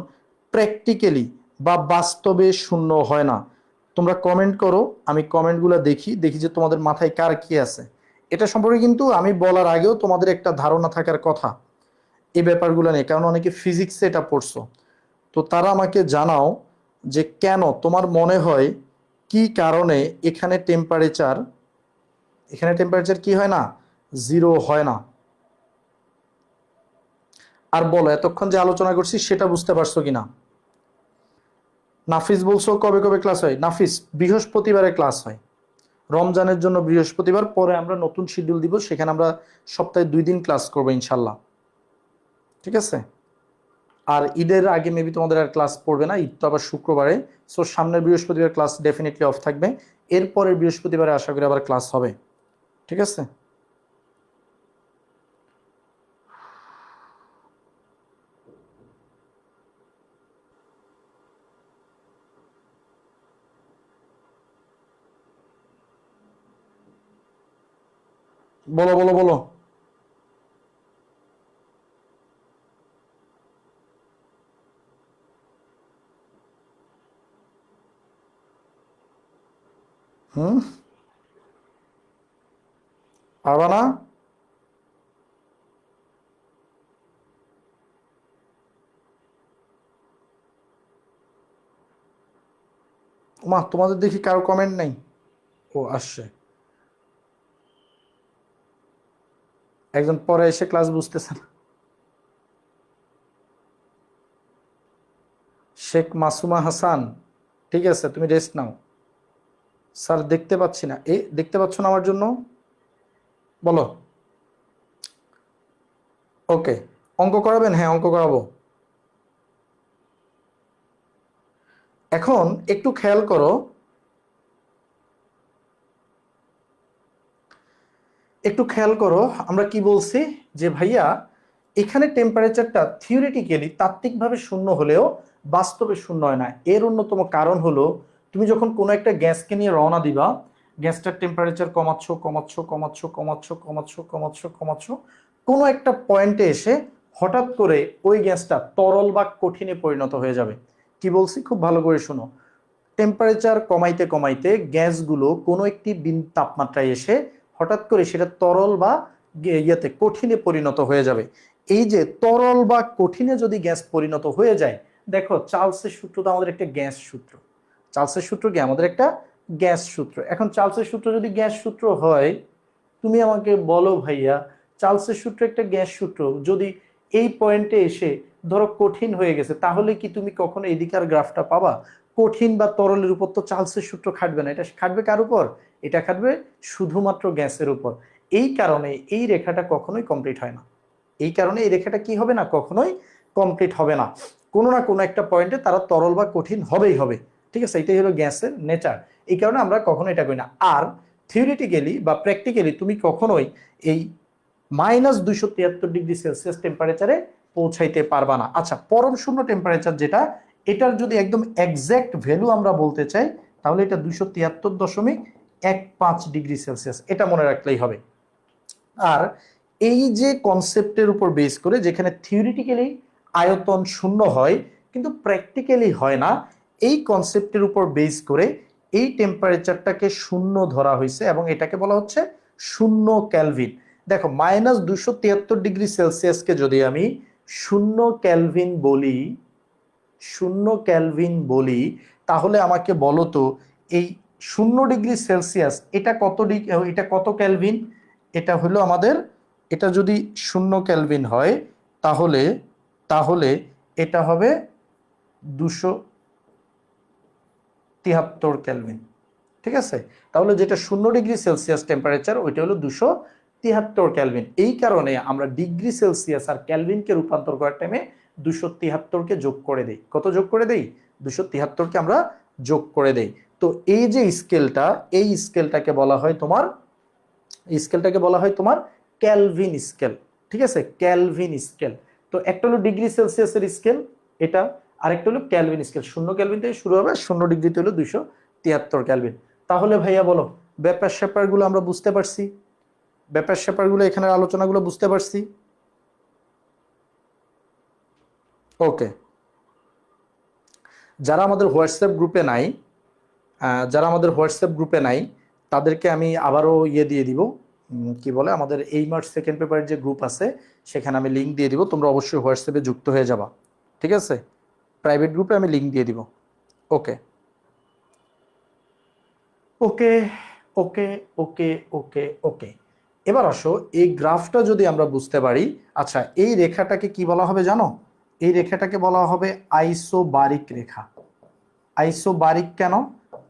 [SPEAKER 1] প্র্যাকটিক্যালি বা বাস্তবে শূন্য হয় না? তোমরা কমেন্ট করো, আমি কমেন্টগুলো দেখি, দেখি যে তোমাদের মাথায় কার কি আছে। এটা সম্পর্কে কিন্তু আমি বলার আগেও তোমাদের একটা ধারণা থাকার কথা এই ব্যাপারগুলো নিয়ে, কারণ অনেকে ফিজিক্সে এটা পড়ছো। তো তারা আমাকে জানাও যে কেন তোমার মনে হয় কি কারণে এখানে টেম্পারেচার, এখানে টেম্পারেচার কি হয় না? জিরো হয় না। আর বলো, এতক্ষণ যে আলোচনা করছি সেটা বুঝতে পারছো কিনা? নাফিস বলছো কবে কবে ক্লাস হয়? নাফিস, বৃহস্পতিবারে ক্লাস হয়। রমজানের জন্য বৃহস্পতিবার, পরে আমরা নতুন শিডিউল দিব, সেখানে আমরা সপ্তাহে 2 দিন ক্লাস করবো ইনশাল্লাহ। ঠিক আছে? আর ঈদের আগে মেবি তোমাদের আর ক্লাস পড়বে না, ঈদ তো আবার শুক্রবারে। সো সামনের বৃহস্পতিবার ক্লাস ডেফিনেটলি অফ থাকবে। এরপরের বৃহস্পতিবারে আশা করি আবার ক্লাস হবে। ঠিক আছে? বলো বলো বলো। হুম, পারবা না? মা, তোমাদের দেখি কারো কমেন্ট নাই। ও আসছে, একজন পরে এসে ক্লাস বুঝতেছে না। শেখ মাসুমা হাসান, ঠিক আছে, তুমি রেস্ট নাও। স্যার দেখতে পাচ্ছি না। দেখতে পাচ্ছ না আমার জন্য? বলো। ওকে, অঙ্ক করাবেন? হ্যাঁ, অঙ্ক করাবো। এখন একটু খেয়াল করো, একটু খেয়াল করো, আমরা কি বলছি? যে ভাইয়া এখানে টেম্পারেচারটা থিওরিটিক্যালি তাত্ত্বিকভাবে শূন্য হলেও বাস্তবে শূন্য হয় না। এর অন্যতম কারণ হলো, তুমি যখন কোনো একটা গ্যাসকে নিয়ে রওনা দিবা, গ্যাসটার টেম্পারেচার কমাচ্ছ কমাচ্ছ কমাচ্ছ কমাচ্ছ কমাচ্ছ কমাচ্ছ কমাচ্ছ, কোনো একটা পয়েন্টে এসে হঠাৎ করে ওই গ্যাসটা তরল বা কঠিনে পরিণত হয়ে যাবে। কি বলছি খুব ভালো করে শোনো। টেম্পারেচার কমাইতে কমাইতে গ্যাসগুলো কোনো একটি তাপমাত্রায় এসে হঠাৎ করে সেটা তরল বা ইয়েতে কঠিনে পরিণত হয়ে যাবে। এই যে তরল বা কঠিনে যদি গ্যাস পরিণত হয়ে যায়, দেখো চার্লসের সূত্র তো আমাদের একটা গ্যাস সূত্র। চার্লসের সূত্র কি? আমাদের একটা গ্যাস সূত্র। এখন চার্লসের সূত্র যদি গ্যাস সূত্র হয়, তুমি আমাকে বলো ভাইয়া, চার্লসের সূত্র একটা গ্যাস সূত্র, যদি এই পয়েন্টে এসে ধরো কঠিন হয়ে গেছে, তাহলে কি তুমি কখনো এদিকার গ্রাফটা পাবা? কঠিন বা তরলের উপর তো চার্লসের সূত্র খাটবে না, এটা খাটবে কার উপর? এটা খাটবে শুধুমাত্র গ্যাসের উপর। এই কারণে এই রেখাটা কখনোই কমপ্লিট হয় না। এই কারণে এই রেখাটা কি হবে না, কখনোই কমপ্লিট হবে না। কোনো না কোনো একটা পয়েন্টে তারা তরল বা কঠিন হবেই হবে। ঠিক আছে, এটাই হলো গ্যাসের নেচার। এই কারণে আমরা কখনো এটা করি না। আর থিওরিটিক্যালি বা প্র্যাকটিক্যালি তুমি কখনোই এই -273 ডিগ্রি সেলসিয়াস টেম্পারেচারে পৌঁছাইতে পারবা না। আচ্ছা, পরম শূন্য টেম্পারেচার যেটা, এটার যদি একদম এক্সাক্ট ভ্যালু আমরা বলতে চাই, তাহলে এটা 273.15 ডিগ্রি সেলসিয়াস, এটা মনে রাখলেই হবে। আর এই যে কনসেপ্টের উপর বেস করে, যেখানে থিওরিটিক্যালি আয়তন শূন্য হয় কিন্তু প্র্যাকটিক্যালি হয় না, এই কনসেপ্টের উপর বেস করে এই টেম্পারেচারটাকে শূন্য ধরা হয়েছে এবং এটাকে বলা হচ্ছে শূন্য ক্যালভিন। দেখো, -273 ডিগ্রি সেলসিয়াসকে যদি আমি শূন্য ক্যালভিন বলি, শূন্য ক্যালভিন বলি, তাহলে আমাকে বলো তো এই 0 ডিগ্রি সেলসিয়াস এটা কত ডিগ্রি, এটা কত ক্যালভিন? এটা হলো আমাদের, এটা যদি 0 ক্যালভিন হয় তাহলে তাহলে এটা হবে 273 ক্যালভিন। ঠিক আছে, তাহলে যেটা 0 ডিগ্রি সেলসিয়াস টেম্পারেচার, ওইটা হলো 273 ক্যালভিন। এই কারণে আমরা ডিগ্রি সেলসিয়াস আর ক্যালভিনকে রূপান্তর করার টাইমে 273কে যোগ করে দেই। কত যোগ করে দেই? 273কে আমরা যোগ করে দেই। তো এই যে স্কেলটা, এই স্কেলটাকে বলা হয় তোমার, স্কেলটাকে বলা হয় তোমার ক্যালভিন স্কেল। ঠিক আছে, ক্যালভিন স্কেল। তো একটা হলো ডিগ্রি সেলসিয়াসের স্কেল এটা, আর একটা হলো ক্যালভিন স্কেল। 0 ক্যালভিন থেকে শুরু হবে, 0 ডিগ্রিতে হলো 273 ক্যালভিন। তাহলে ভাইয়া বলো, ব্যাপার স্যাপারগুলো আমরা বুঝতে পারছি? ব্যাপার স্যাপারগুলো, এখানের আলোচনাগুলো বুঝতে পারছি? ওকে। যারা আমাদের হোয়াটসঅ্যাপ গ্রুপে নাই, তাদেরকে আমি আবারও দিয়ে দিব, কি বলে, আমাদের এই মার্চ সেকেন্ড পেপারের যে গ্রুপ আছে সেখানে আমি লিঙ্ক দিয়ে দিব। তোমরা অবশ্যই হোয়াটসঅ্যাপে যুক্ত হয়ে যাবা। ঠিক আছে, প্রাইভেট গ্রুপে আমি লিঙ্ক দিয়ে দিব। ওকে okay okay okay okay okay. এবার আসো, এই গ্রাফটা যদি আমরা বুঝতে পারি, আচ্ছা এই রেখাটাকে কি বলা হবে জানো? এই রেখাটাকে বলা হবে আইসোবারিক রেখা। আইসোবারিক কেন?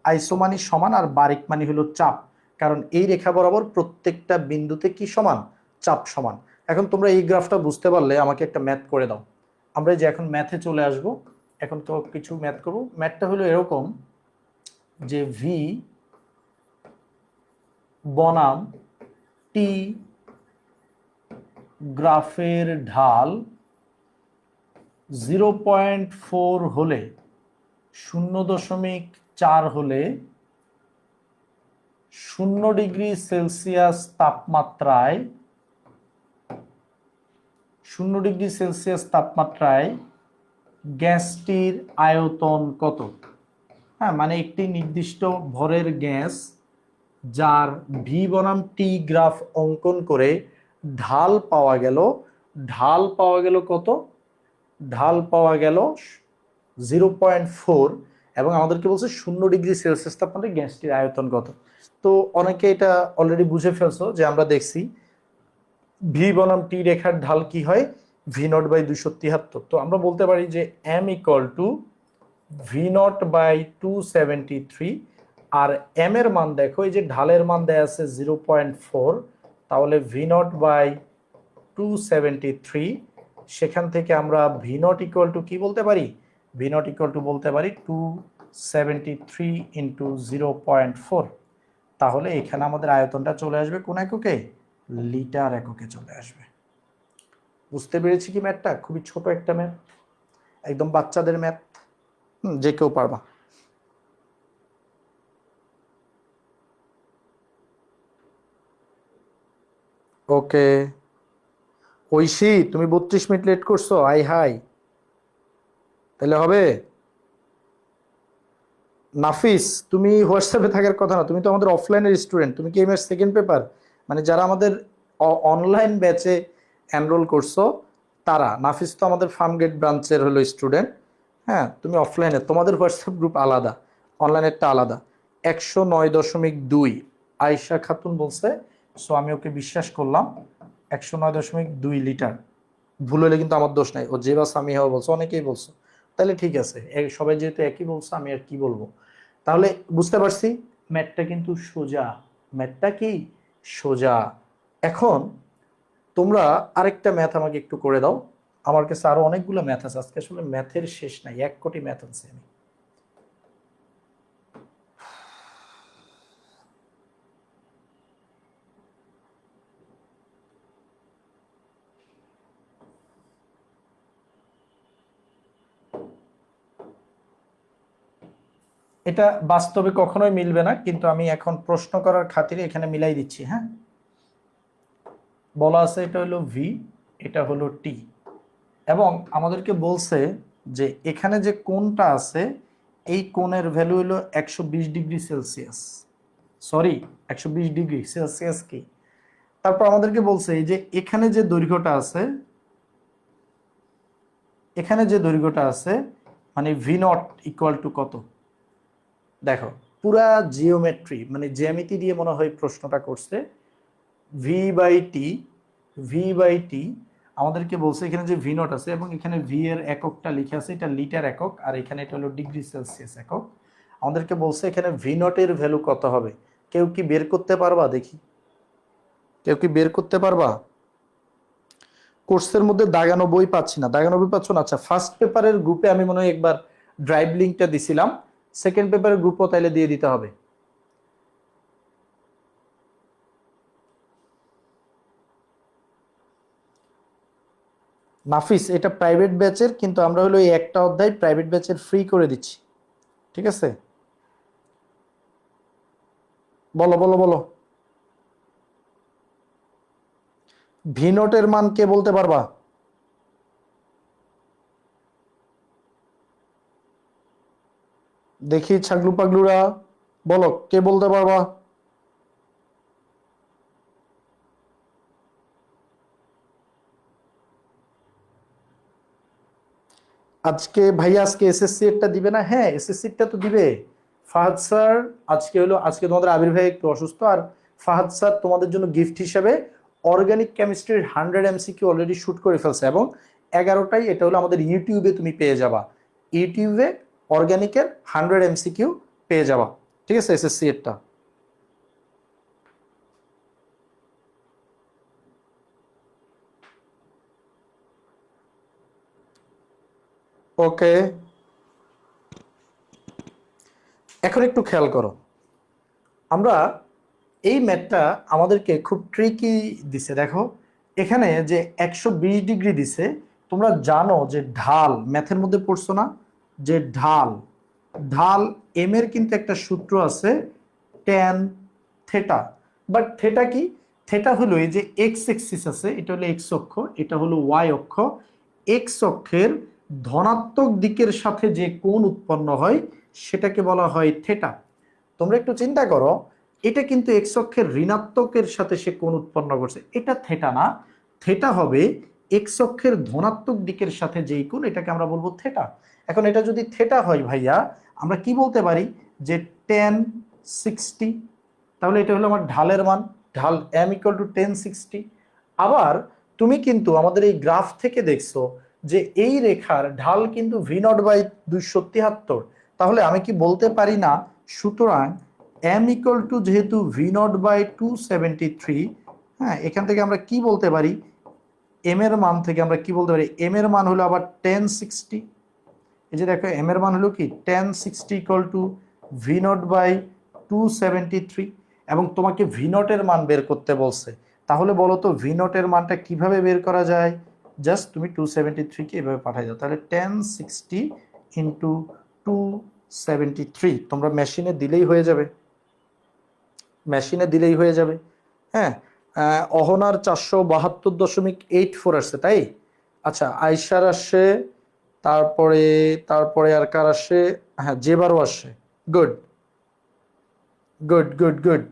[SPEAKER 1] আইসো মানে সমান, আর বারিক মানে হলো চাপ। কারণ এই রেখা বরাবর প্রত্যেকটা বিন্দুতে কি সমান? চাপ সমান। এখন তোমরা এই গ্রাফটা বুঝতে পারলে আমাকে একটা ম্যাথ করে দাও। আমরা যে এখন ম্যাথে চলে আসব, এখন তো কিছু ম্যাথ করব। ম্যাথটা হলো এরকম যে ভি বনাম টি গ্রাফের ঢাল 0.4 হলে, 0.4 হলে 0 ডিগ্রি সেলসিয়াস তাপমাত্রায়, 0 ডিগ্রি সেলসিয়াস তাপমাত্রায় গ্যাসটির আয়তন কত? হ্যাঁ, মানে একটি নির্দিষ্ট ভরের গ্যাস যার ভি বনাম টি গ্রাফ অঙ্কন করে ঢাল পাওয়া গেল, ঢাল পাওয়া গেল কত? ঢাল পাওয়া গেল 0.4, এবং আমাদেরকে বলছে 0 ডিগ্রি সেলসিয়াস তাপমাত্রায় গ্যাসটির আয়তন কত। তো অনেকে এটা অলরেডি বুঝে ফেলছো যে আমরা দেখছি ভি বনাম টি রেখার ঢাল কি হয়? V0/273। তো আমরা বলতে পারি যে M = V0/273। আর এম এর মান দেখো, এই যে ঢালের মান দেয়া আছে 0.4, তাহলে V0/273, সেখান থেকে আমরা V0 কি বলতে পারি? V0 বলতে পারি 273 × 0.4। তাহলে এখানে আমাদের আয়তনটা চলে আসবে কোন এককে? লিটার এককে চলে আসবে। বুঝতে পেরেছি কি ম্যাথটা? খুবই ছোট একটা ম্যাথ, একদম বাচ্চাদের ম্যাথ, যে কেউ পারবা। ওকে। ঐশী, তুমি 32 মিনিট লেট করছো, আই হাই, তাহলে হবে? নাফিস, তুমি হোয়াটসঅ্যাপে থাকার কথা না, তুমি তো আমাদের অফলাইনের স্টুডেন্ট। তুমি কি এই মাস সেকেন্ড পেপার, মানে যারা আমাদের অনলাইন ব্যাচে এনরোল করছো তারা, নাফিস তো আমাদের ফার্মগেট ব্রাঞ্চের হলো স্টুডেন্ট। হ্যাঁ, তুমি অফলাইনে, তোমাদের হোয়াটসঅ্যাপ গ্রুপ আলাদা, অনলাইনেরটা আলাদা। 109.2 আয়শা খাতুন বলছে, সো আমি ওকে বিশ্বাস করলাম। 109.2 লিটার। ভুল হলে কিন্তু আমার দোষ নাই, ও যে বা সামিহা বলছো, অনেকেই বলছো, তাহলে ঠিক আছে, সবাই যেহেতু একই বলছো আমি আর কি বলবো। তাহলে বুঝতে পারছি ম্যাথটা কিন্তু সোজা, ম্যাথটা কি সোজা। এখন তোমরা আরেকটা ম্যাথ আমাকে একটু করে দাও, আমার কাছে আরো অনেকগুলো ম্যাথ আছে, আজকে আসলে ম্যাথের শেষ নাই, 1 কোটি ম্যাথ আছে আমি। এটা বাস্তবে কখনোই মিলবে না, কিন্তু আমি এখন প্রশ্ন করার খাতিরে এখানে মিলাই দিচ্ছি। হ্যাঁ, বলা আছে এটা হলো ভি, এটা হলো টি, এবং আমাদেরকে বলছে যে এখানে যে কোণটা আছে এই কোণের ভ্যালু হলো 120 degree Celsius, sorry 120 degree Celsius কি। তারপর আমাদেরকে বলছে এই যে এখানে যে দৈর্ঘ্যটা আছে, এখানে যে দৈর্ঘ্যটা আছে মানে ভি নট ইকুয়াল টু কত। দেখো পুরা জিওমেট্রি মানে জ্যামিতি দিয়ে মনে হয় প্রশ্নটা করছে। V by T, V by T আমাদেরকে বলছে এখানে যে ভি নট আছে এবং এখানে ভি এর এককটা লিখে আছে, এটা লিটার একক, আর এখানে এটা হলো ডিগ্রি সেলসিয়াস একক। আমাদেরকে বলছে এখানে ভি নটের ভ্যালু কত হবে, কেউ কি বের করতে পারবা? দেখি, কেউ কি বের করতে পারবা? কোর্সের মধ্যে দাগানো বই পাচ্ছি না, দাগানো বই পাচ্ছ না? আচ্ছা, ফার্স্ট পেপারের গ্রুপে আমি মনে হয় একবার ড্রাইভ লিঙ্কটা দিছিলাম, সেকেন্ড পেপারের গ্রুপও তাইলে দিয়ে দিতে হবে। নাফিস, এটা প্রাইভেট ব্যাচের, কিন্তু আমরা হলো এই একটা অধ্যায় প্রাইভেট ব্যাচের ফ্রি করে দিচ্ছি, ঠিক আছে? বলো বলো বলো, ভি নোটের মান কে বলতে পারবা? দেখি ছাগলু পাগলুরা, বলো কে বলতে পারবা? আজকে ভাইয়া আজকে এসএসসি এরটা দিবে না? হ্যাঁ এসএসসি এরটা তো দিবে। ফাহাদ স্যার আজকে হলো, আজকে তোমাদের আবির ভাই একটু অসুস্থ, আর ফাহাদ স্যার তোমাদের জন্য গিফট হিসেবে অর্গানিক কেমিস্ট্রির 100 MCQ অলরেডি শুট করে ফেলছে, এবং 11টাই এটা হলো আমাদের ইউটিউবে তুমি পেয়ে যাবা, ইউটিউবে অর্গানিকের 100 MCQ পেয়ে যাবা, ঠিক আছে এসএসসি এরটা। ওকে, এখন একটু খেয়াল করো, আমরা এই ম্যাথটা আমাদেরকে খুব ট্রিকি দিছে। দেখো এখানে যে 120 ডিগ্রি দিছে, তোমরা জানো যে ঢাল ম্যাথের মধ্যে পড়ছো না, যে ঢাল, ঢাল এম এর কিন্তু একটা সূত্র আছে, ট্যান থেটা। বাট থেটা কি? থেটা হলো এই যে এক্স এক্সিস আছে, এটা হলো এক্স অক্ষ, এটা হলো ওয়াই অক্ষ, এক্স অক্ষের ধনাত্মক দিকের সাথে যে কোণ উৎপন্ন হয় সেটাকে বলা হয় থেটা। তোমরা একটু চিন্তা করো, এটা কিন্তু এক্স অক্ষের ঋণাত্মকের সাথে সে কোণ উৎপন্ন করছে, এটা থেটা না, থেটা হবে এক্স অক্ষের ধনাত্মক দিকের সাথে যেই কোণ, এটাকে আমরা বলবো থেটা। এখন এটা যদি থেটা হয় ভাইয়া, আমরা কি বলতে পারি যে tan60, তাহলে এটা হলো আমার ঢালের মান, ঢাল m ইকুয়াল টু tan60। আবার তুমি কিন্তু আমাদের এই গ্রাফ থেকে দেখছো যে এই রেখার ঢাল কিন্তু v0/273, তাহলে আমি কি বলতে পারি না, সুতরাং m ইকুয়াল টু যেহেতু v0/273, হ্যাঁ এখান থেকে আমরা কি বলতে পারি, m এর মান থেকে আমরা কি বলতে পারি, m এর মান হলো আবার tan60। এই যে দেখো m এর মান হলো কি tan60 ইকুয়াল টু v0/273, এবং তোমাকে v0 এর মান বের করতে বলছে। তাহলে বলো তো v0 এর মানটা কিভাবে বের করা যায়? জাস্ট তুমি 273 কে এভাবে পাঠিয়ে দাও, তাহলে tan60 ইন্টু 273 তোমরা মেশিনে দিলেই হয়ে যাবে, মেশিনে দিলেই হয়ে যাবে। হ্যাঁ, অহনার 472.84 আসছে, তাই? আচ্ছা আয়সার আসে, তারপরে তারপরে আর কার আসে, হ্যাঁ জেবারও আসে, গুড গুড গুড গুড।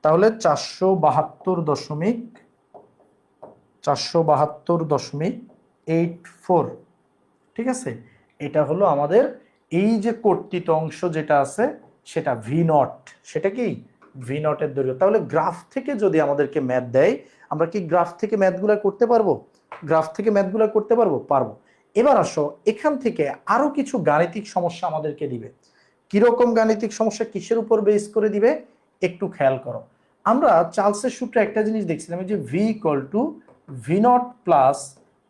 [SPEAKER 1] তাহলে 472.84, ঠিক আছে? এটা হলো আমাদের এই যে কর্তিত অংশ যেটা আছে সেটা ভি নট, সেটা কি ভি নটের দৈর্ঘ্য। তাহলে গ্রাফ থেকে যদি আমাদেরকে ম্যাথ দেয়, আমরা কি গ্রাফ থেকে ম্যাথগুলো করতে পারবো? গ্রাফ থেকে ম্যাথগুলো করতে পারবো? পারবো। এবার আসো, এখান থেকে আরো কিছু গাণিতিক সমস্যা আমাদেরকে দিবে। কিরকম গাণিতিক সমস্যা, কিসের উপর বেস করে দিবে একটু খেয়াল করো। আমরা চার্লসের সূত্রে একটা জিনিস দেখছিলাম যে V equal to V nought plus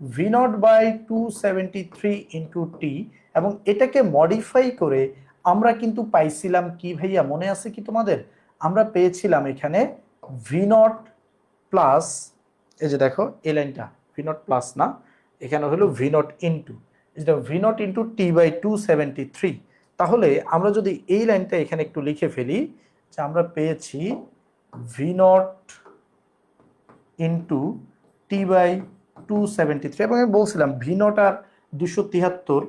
[SPEAKER 1] V nought by 273 into T, এবং এটাকে মডিফাই করে আমরা কিন্তু পাইছিলাম কি ভাইয়া, মনে আছে কি তোমাদের? আমরা পেয়েছিলাম এখানে ভি নট প্লাস, এই যে দেখো এই লাইনটা ভি নট প্লাস না, এখানে হলো ভি নট ইন্টু, যেটা V nought into T by 273। তাহলে আমরা যদি এই লাইনটা এখানে একটু লিখে ফেলি, যে আমরা পেয়েছি V nought into T by 273, এবং আমি বলছিলাম ভি নট আর 273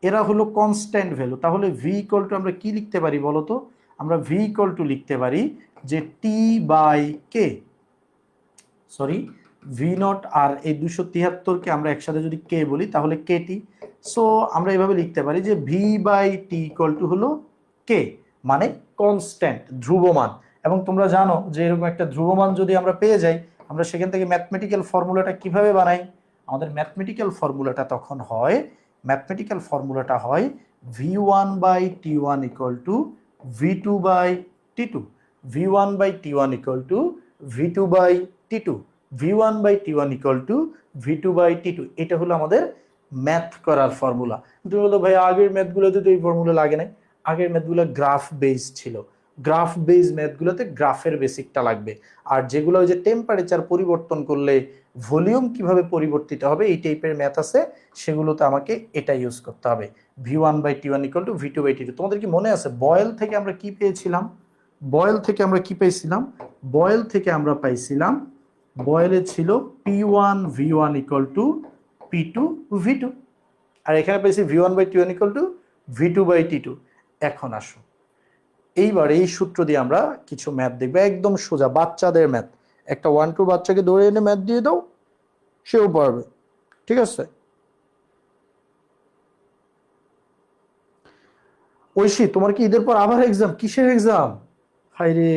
[SPEAKER 1] এরা হলো কনস্ট্যান্ট ভ্যালু। তাহলে ভি ইকুয়াল টু আমরা কি লিখতে পারি বলো তো? আমরা ভি ইকুয়াল টু লিখতে পারি যে T by K, sorry V nought আর এই 273কে আমরা একসাথে যদি কে বলি তাহলে কে টি। সো আমরা এইভাবে লিখতে পারি যে V by T equal to হলো কে, মানে কনস্ট্যান্ট, ধ্রুবমান। এবং তোমরা জানো যে এরকম একটা ধ্রুবমান যদি আমরা পেয়ে যাই, আমরা সেখান থেকে ম্যাথমেটিক্যাল ফর্মুলাটা কিভাবে বানাই? আমাদের ম্যাথমেটিক্যাল ফর্মুলাটা তখন হয়, V one by T one equal to V two by T two, V one by T one equal to V two by T two, V one by T one equal to V two by T two. এটা হলো আমাদের math করার formula. তুমি বলো ভাই আগের ম্যাথগুলোতে তো এই ফর্মুলা লাগে নাই। আগের ম্যাথগুলো গ্রাফ বেস ছিল, গ্রাফ বেস ম্যাথগুলোতে গ্রাফের বেসিকটা লাগবে। আর যেগুলো ওই যে টেম্পারেচার পরিবর্তন করলে ভলিউম কিভাবে পরিবর্তিত হবে এই টাইপের ম্যাথ আছে, সেগুলোতে আমাকে এটা ইউজ করতে হবে। V one by T one equal to V two by T two. তোমাদের কি মনে আছে বয়েল থেকে আমরা কি পেয়েছিলাম? বয়েল থেকে আমরা কি পেয়েছিলাম? বয়েল থেকে আমরা পাইছিলাম, বয়েলে ছিল P one V one equal to P two V two, আর এখানে পেয়েছি V one by T one equal to V two by T two. এখন আসো, এইবার এই সূত্র দিয়ে আমরা কিছু ম্যাথ দেখবো, একদম সোজা বাচ্চাদের ম্যাথ। একটা 1-2 বাচ্চাকে ধরে এনে ম্যাথ দিয়ে দাও, সেও পারবে। ঠিক আছে? ঐশী, তোমার কি ঈদের পর আবার এক্সাম? কিসের এক্সাম? হাই রে,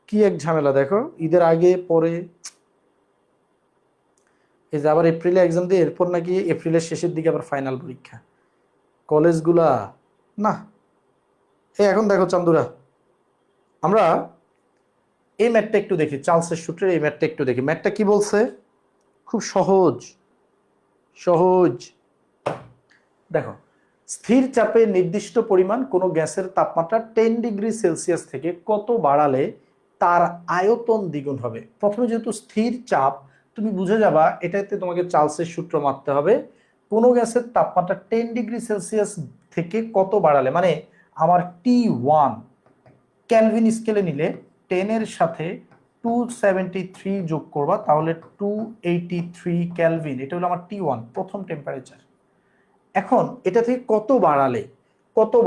[SPEAKER 1] কি এক ঝামেলা দেখো, ঈদের আগে পরে। এই যে আবার এপ্রিলে এক্সাম দিয়ে এরপর নাকি এপ্রিলের শেষের দিকে আবার ফাইনাল পরীক্ষা। কলেজগুলা না। এই এখন দেখো চান্দুরা, আমরা এই ম্যাথটা একটু দেখি, চার্লসের সূত্রের এই ম্যাথটা একটু দেখি। ম্যাথটা কি বলছে? খুব সহজ সহজ। দেখো, স্থির চাপে নির্দিষ্ট পরিমাণ কোনো গ্যাসের তাপমাত্রা 10 ডিগ্রি সেলসিয়াস থেকে কত বাড়ালে তার আয়তন দ্বিগুণ হবে। প্রথমে যেহেতু স্থির চাপ, তুমি বুঝে যাবা এটাতে তোমাকে চার্লসের সূত্র মারতে হবে। কোনো গ্যাসের তাপমাত্রা 10 ডিগ্রি সেলসিয়াস থেকে কত বাড়ালে, মানে আমার T1 ক্যালভিন স্কেলে নিলে 10 এর সাথে 273 যোগ করবা, তাহলে 283 ক্যালভিন। এটা হলো আমার T1 প্রথম টেম্পারেচার। এখন এটা থেকে কত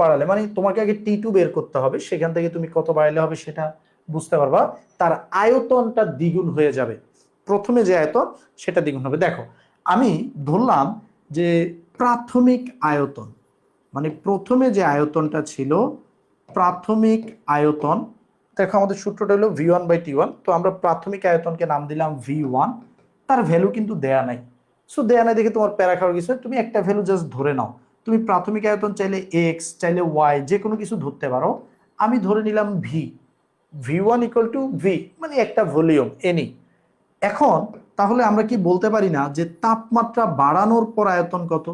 [SPEAKER 1] বাড়ালে, মানে তোমাকে আগে T2 বের করতে হবে, সেখান থেকে তুমি কত বাড়ালে হবে সেটা বুঝতে পারবা। তার আয়তনটা দ্বিগুণ হয়ে যাবে, প্রথমে যে আয়তন সেটা দ্বিগুণ হবে। দেখো, আমি ধরলাম যে প্রাথমিক আয়তন, মানে প্রথমে যে আয়তনটা ছিল, প্রাথমিক আয়তন। দেখো আমাদের সূত্রটা হলো V one by T one, তো আমরা প্রাথমিক আয়তনকে নাম দিলাম ভি ওয়ান। তার ভ্যালু কিন্তু দেয়া নাই, সো দেয়া নাই দেখে তোমার প্যারা খাওয়ার কিছু, তুমি একটা ভ্যালু জাস্ট ধরে নাও। তুমি প্রাথমিক আয়তন চাইলে এক্স, চাইলে ওয়াই, যে কোনো কিছু ধরতে পারো। আমি ধরে নিলাম V, V one equal to V, মানে একটা ভলিউম এনি। এখন তাহলে আমরা কি বলতে পারি না যে তাপমাত্রা বাড়ানোর পর আয়তন কত?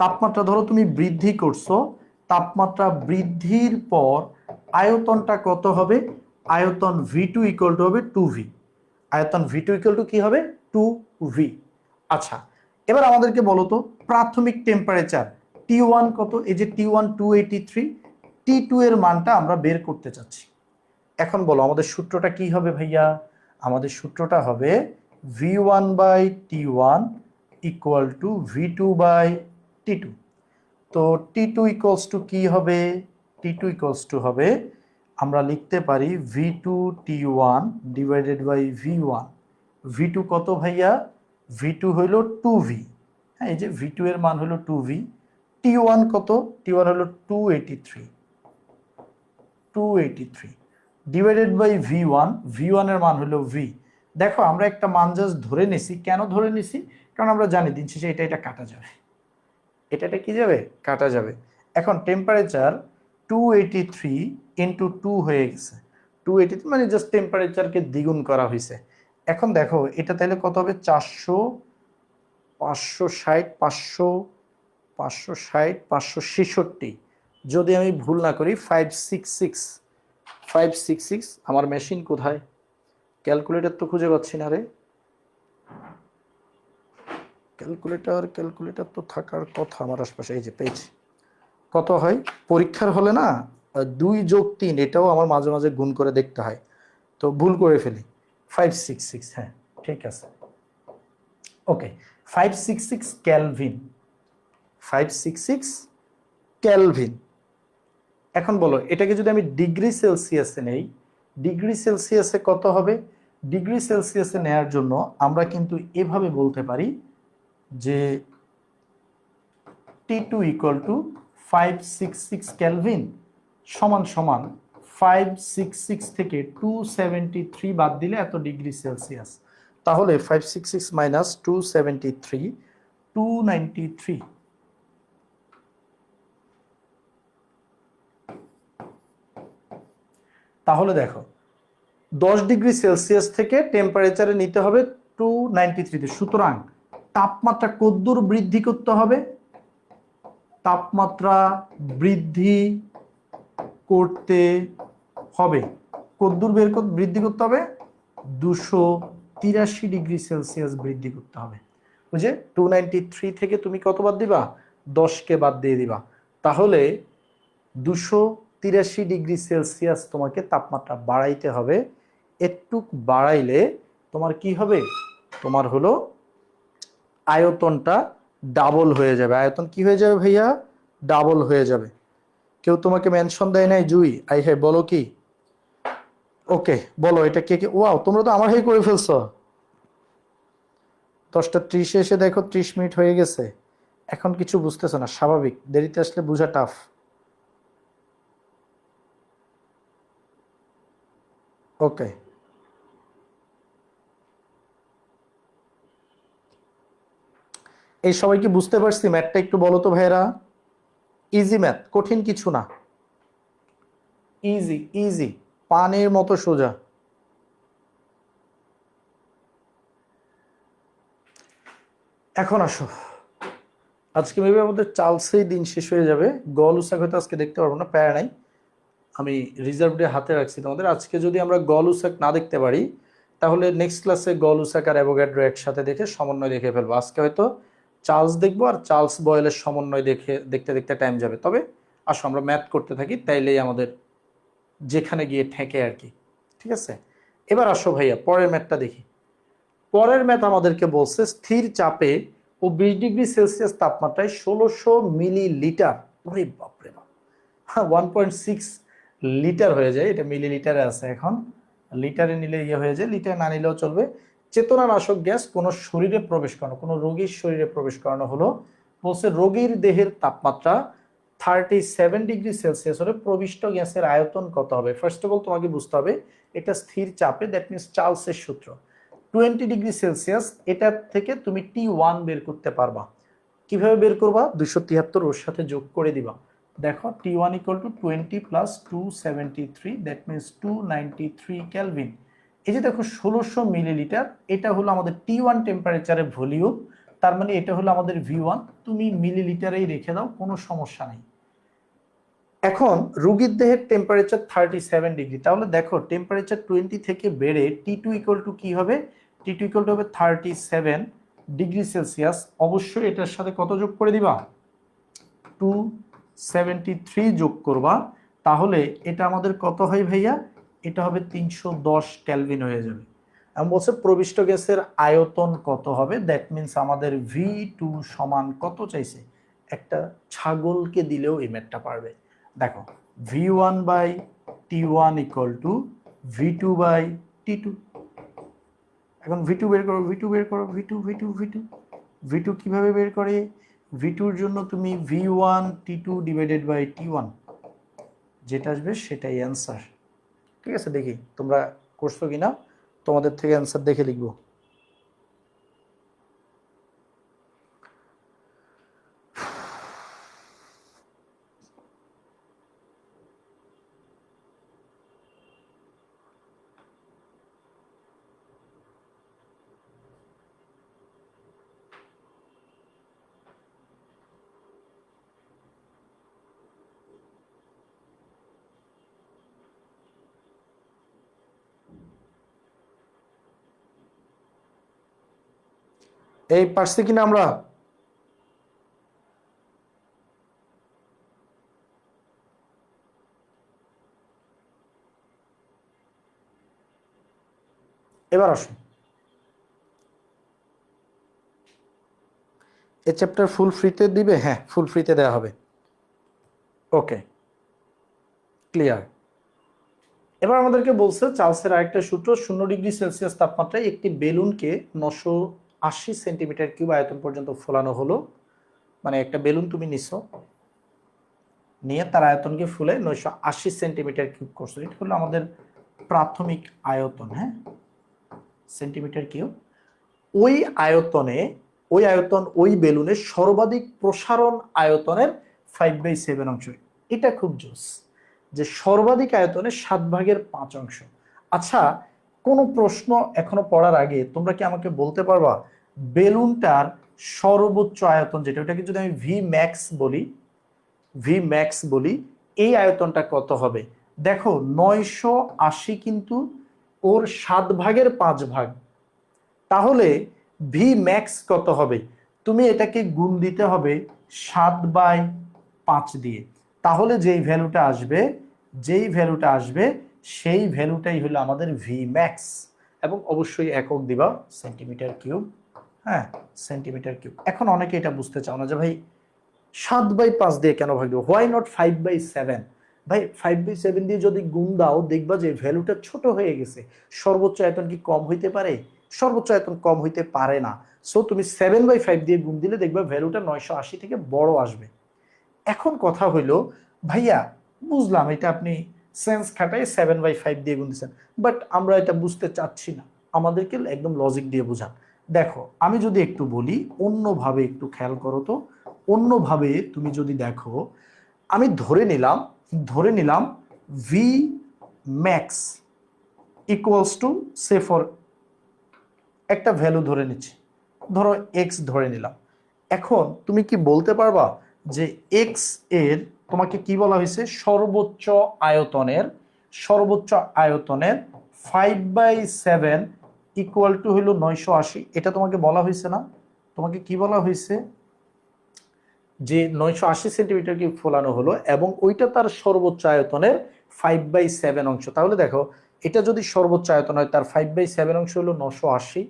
[SPEAKER 1] তাপমাত্রা ধরো তুমি বৃদ্ধি করছো, তাপমাত্রা বৃদ্ধির পর আয়তনটা কত হবে? আয়তন ভি টু ইকুয়াল টু হবে 2v। আয়তন ভি টু ইকুয়াল টু কি হবে? 2v। আচ্ছা, এবার আমাদেরকে বলো তো প্রাথমিক টেম্পারেচার T1 কত? এই যে T1 283, T2 এর মানটা আমরা বের করতে চাচ্ছি। এখন বলো আমাদের সূত্রটা কি হবে ভাইয়া? আমাদের সূত্রটা হবে V1 by T1 equal to V2 by T2। তো T2 ইকুয়ালস টু কি হবে? T2 ইকুয়ালস টু হবে, আমরা লিখতে পারি V2 T1 divided by V1। V2 কত ভাইয়া? V2 হইল 2v। হ্যাঁ, এই যে V2 এর মান হলো 2v। T1 কত? T1 হলো 283 ডিভাইডেড বাই V1। V1 এর মান হলো v। দেখো আমরা একটা মান জাস্ট ধরে নিছি, কেন ধরে নিছি? কারণ আমরা জানি দিন শেষে এটা কাটা যাবে, এটা কি যাবে, কাটা যাবে। এখন টেম্পারেচার 283 ইন্টু 2 হয়ে গেছে, 280 মানে জাস্ট টেম্পারেচারকে দ্বিগুণ করা হয়েছে। এখন দেখো এটা তাহলে কত হবে, 400, 560, 566, যদি আমি ভুল না করি 566, আমার মেশিন কোথায়, ক্যালকুলেটর তো খুঁজে পাচ্ছি না রে, ক্যালকুলেটর তো থাকার কথা আমার আশপাশে, এই যে পেয়েছি। কত হয় পরীক্ষার হলে না, 2 + 3 এটাও আমার মাঝে মাঝে গুণ করে দেখতে হয়, তো ভুল করে ফেলি। 566, হ্যাঁ ঠিক আছে, ওকে। 566 ক্যালভিন, 566 ক্যালভিন। এখন বলো এটাকে যদি আমি ডিগ্রি সেলসিয়াসে নেই, ডিগ্রি সেলসিয়াসে কত হবে? ডিগ্রি সেলসিয়াসে নেয়ার জন্য আমরা কিন্তু এভাবে বলতে পারি যে T2 = 566 কেলভিন সমান সমান 566 থেকে 273 বাদ দিলে এত ডিগ্রি সেলসিয়াস। তাহলে 566 মাইনাস 273, 293। তাহলে দেখো 10 ডিগ্রি সেলসিয়াস থেকে টেম্পারেচারে নিতে হবে 293 তে। সুতরাং তাপমাত্রা কতদূর বৃদ্ধি করতে হবে? তাপমাত্রা বৃদ্ধি করতে হবে কতদূর বৃদ্ধি করতে হবে? 283 ডিগ্রি সেলসিয়াস বৃদ্ধি করতে হবে। বুঝে 293 থেকে তুমি কত বাদ দিবা? 10কে বাদ দিয়ে দিবা। তাহলে 283 ডিগ্রি সেলসিয়াস তোমাকে তাপমাত্রা বাড়াইতে হবে। একটু বাড়াইলে তোমার কি হবে? তোমার হলো আয়তনটা ডাবল হয়ে যাবে। আয়তন কি হয়ে যাবে ভাইয়া? ডাবল হয়ে যাবে। কেউ তোমাকে মেনশন দেয় নাই জুই? আই হ্যাঁ, বলো কি? ওকে বলো এটা কে কে? ওয়াও, তোমরা তো আমার হয়ে করে ফেলছো। 10টা 30 এসে দেখো 30 মিনিট হয়ে গেছে, এখন কিছু বুঝতেছো না, স্বাভাবিক, দেরিতে আসলে বোঝা টাফ। ওকে, এই সবাই কি বুঝতে পারছি? ম্যাথটা একটু বলো তো ভাইয়েরা। ইজি ম্যাথ, কঠিন কিছু না, ইজি ইজি, পানির মতো সোজা। এখন আসো, আজকে মেবি আমাদের চার্লসেই দিন শেষ হয়ে যাবে। গল উসাক হয়তো আজকে দেখতে পারবো না, প্যারা নাই, আমি রিজার্ভ ডে হাতে রাখছি তোমাদের। আজকে যদি আমরা গল উসাক না দেখতে পারি তাহলে নেক্সট ক্লাসে গল উসাক আর অ্যাভোগাড্রো একসাথে দেখে সমন্বয় দেখে ফেলবো। আজকে হয়তো চার্লস দেখবো আর চার্লস বয়েলের সমন্বয় দেখতে দেখতে টাইম যাবে। তবে আসো আমরা ম্যাথ করতে থাকি, তাইলেই আমাদের যেখানে গিয়ে ঠেকে আর কি। ঠিক আছে, এবার আসো ভাইয়া পরের ম্যাথটা দেখি। পরের ম্যাথ আমাদেরকে বলছে স্থির চাপে ও 20 ডিগ্রি সেলসিয়াস তাপমাত্রায় 1600 মিলিলিটার, ওরে বাপরে বাপ, 1.6 লিটার হয়ে যায়, এটা মিলিলিটারে আছে এখন, লিটারে নিলে ইয়ে হয়ে যায়, লিটারে না নিলেও চলবে। চেতনানাশক গ্যাস কোন শরীরে প্রবেশ করানো, কোন রোগীর শরীরে প্রবেশ করানো হলো। বলছে রোগীর দেহের তাপমাত্রা 37 ডিগ্রি সেলসিয়াস হলে প্রবিষ্ট গ্যাসের আয়তন কত হবে? ফার্স্ট অফ অল তোমাকে বুঝতে হবে এটা স্থির চাপে, দ্যাট মিনস চার্লসের সূত্র। 20 ডিগ্রি সেলসিয়াস, এটা থেকে তুমি T1 বের করতে পারবা। কিভাবে বের করবা? 273 ওর সাথে যোগ করে দিবা। দেখো T1 = 20 + 273, দ্যাট মিনস 293 কেলভিন। এই যে দেখো 1600 মিলিলিটার, এটা হলো আমাদের T1 টেম্পারেচারে ভলিউম, তার মানে এটা হলো আমাদের V1। তুমি মিলিলিটারেই রেখে দাও, কোনো সমস্যা নেই। এখন রোগীর দেহের টেম্পারেচার 37 ডিগ্রি, তাহলে দেখো টেম্পারেচার 20 থেকে বেড়ে T2 = কি হবে? T2 = হবে 37 ডিগ্রি সেলসিয়াস। অবশ্যই এটার সাথে কত যোগ করে দিবা? 273 যোগ করবা। তাহলে এটা আমাদের কত হয় ভাইয়া? এটা হবে 310 কেলভিন হয়ে যাবে। আমি বলছে প্রবিষ্ট গ্যাসের আয়তন কত হবে? দ্যাট মিনস আমাদের V2 সমান কত চাইছে? একটা ছাগলকে দিলেও এই ম্যাথটা পারবে। দেখো V1/T1 = V2/T2। এখন V2 বের করো, V2 বের করো, V2 কিভাবে বের করে? V2-র জন্য তুমি V1/T2 যেটা আসবে সেটাই অ্যান্সার। ঠিক আছে, দেখি তোমরা করছো কিনা। তোমাদের থেকে অ্যান্সার দেখে লিখবো। এই পারছি কিনা আমরা? এবার আসুন, এই চ্যাপ্টার ফুল ফ্রিতে দিবে? হ্যাঁ, ফুল ফ্রিতে দেওয়া হবে। ওকে, ক্লিয়ার। এবার আমাদেরকে বলছে চার্লসের আরেকটা সূত্র, 0°C তাপমাত্রায় একটি বেলুনকে 980 সেন্টিমিটার কিউব আয়তন পর্যন্ত ফোলানো হলো। মানে একটা বেলুন তুমি নিছো, নিয়ে তার আয়তনকে ফুলে 980 সেন্টিমিটার কিউব করছো। এটা হলো আমাদের প্রাথমিক আয়তন, হ্যাঁ, সেন্টিমিটার কিউব। ওই আয়তন ওই বেলুনের সর্বাধিক প্রসারণ আয়তনের 5/7 অংশ। এটা খুব জোস যে সর্বাধিক আয়তনের 7/5 অংশ। আচ্ছা, কোনো প্রশ্ন এখনো পড়ার আগে তোমরা কি আমাকে বলতে পারবা বেলুনটার সর্বোচ্চ আয়তন যেটা, ওটাকে যদি আমি ভি ম্যাক্স বলি, এই আয়তনটা কত হবে? দেখো 980 কিন্তু ওর 7/5 তাহলে ভি ম্যাক্স কত হবে? তুমি এটাকে গুণ দিতে হবে 7/5 দিয়ে। তাহলে যেই ভ্যালুটা আসবে সেই ভ্যালুটাই হলো আমাদের ভি ম্যাক্স। এবং অবশ্যই একক দিবা সেন্টিমিটার কিউব। হ্যাঁ, সেন্টিমিটার কিউব। এখন অনেকে এটা বুঝতে চাও না যে ভাই 7/5 দিয়ে কেন ভাগ দেবো, হোয়াই নট 5/7? ভাই 5/7 দিয়ে যদি গুণ দাও দেখবা যে ভ্যালুটা ছোট হয়ে গেছে। সর্বোচ্চ আয়তন কি কম হইতে পারে? সর্বোচ্চ আয়তন কম হইতে পারে না। সো তুমি 7/5 দিয়ে গুণ দিলে দেখবা ভ্যালুটা 980 থেকে বড় আসবে। এখন কথা হইলো, ভাইয়া বুঝলাম এটা আপনি সেন্স খাটাই 7/5 দিয়ে গুণ দিচ্ছেন, বাট আমরা এটা বুঝতে চাচ্ছি না, আমাদেরকে একদম লজিক দিয়ে বোঝান। দেখো আমি যদি একটু বলি অন্যভাবে, একটু খেয়াল করো তো, অন্যভাবে তুমি যদি দেখো, আমি ধরে নিলাম V max equals to, say for একটা ভ্যালু ধরে নিচ্ছি, ধরো এক্স ধরে নিলাম। এখন তুমি কি বলতে পারবা যে এক্স এর তোমাকে কি বলা হয়েছে? সর্বোচ্চ আয়তনের 5/7 ইকুয়াল টু হইল 980। এটা তোমাকে বলা হয়েছে না? তোমাকে কি বলা হয়েছে? যে 980 সেন্টিমিটার কিউব ফোলানো হলো এবং ওইটা তার সর্বোচ্চ আয়তনের 5/7 অংশ। তাহলে দেখো এটা যদি সর্বোচ্চ আয়তন হয়, তার 5/7 অংশ হলো 980।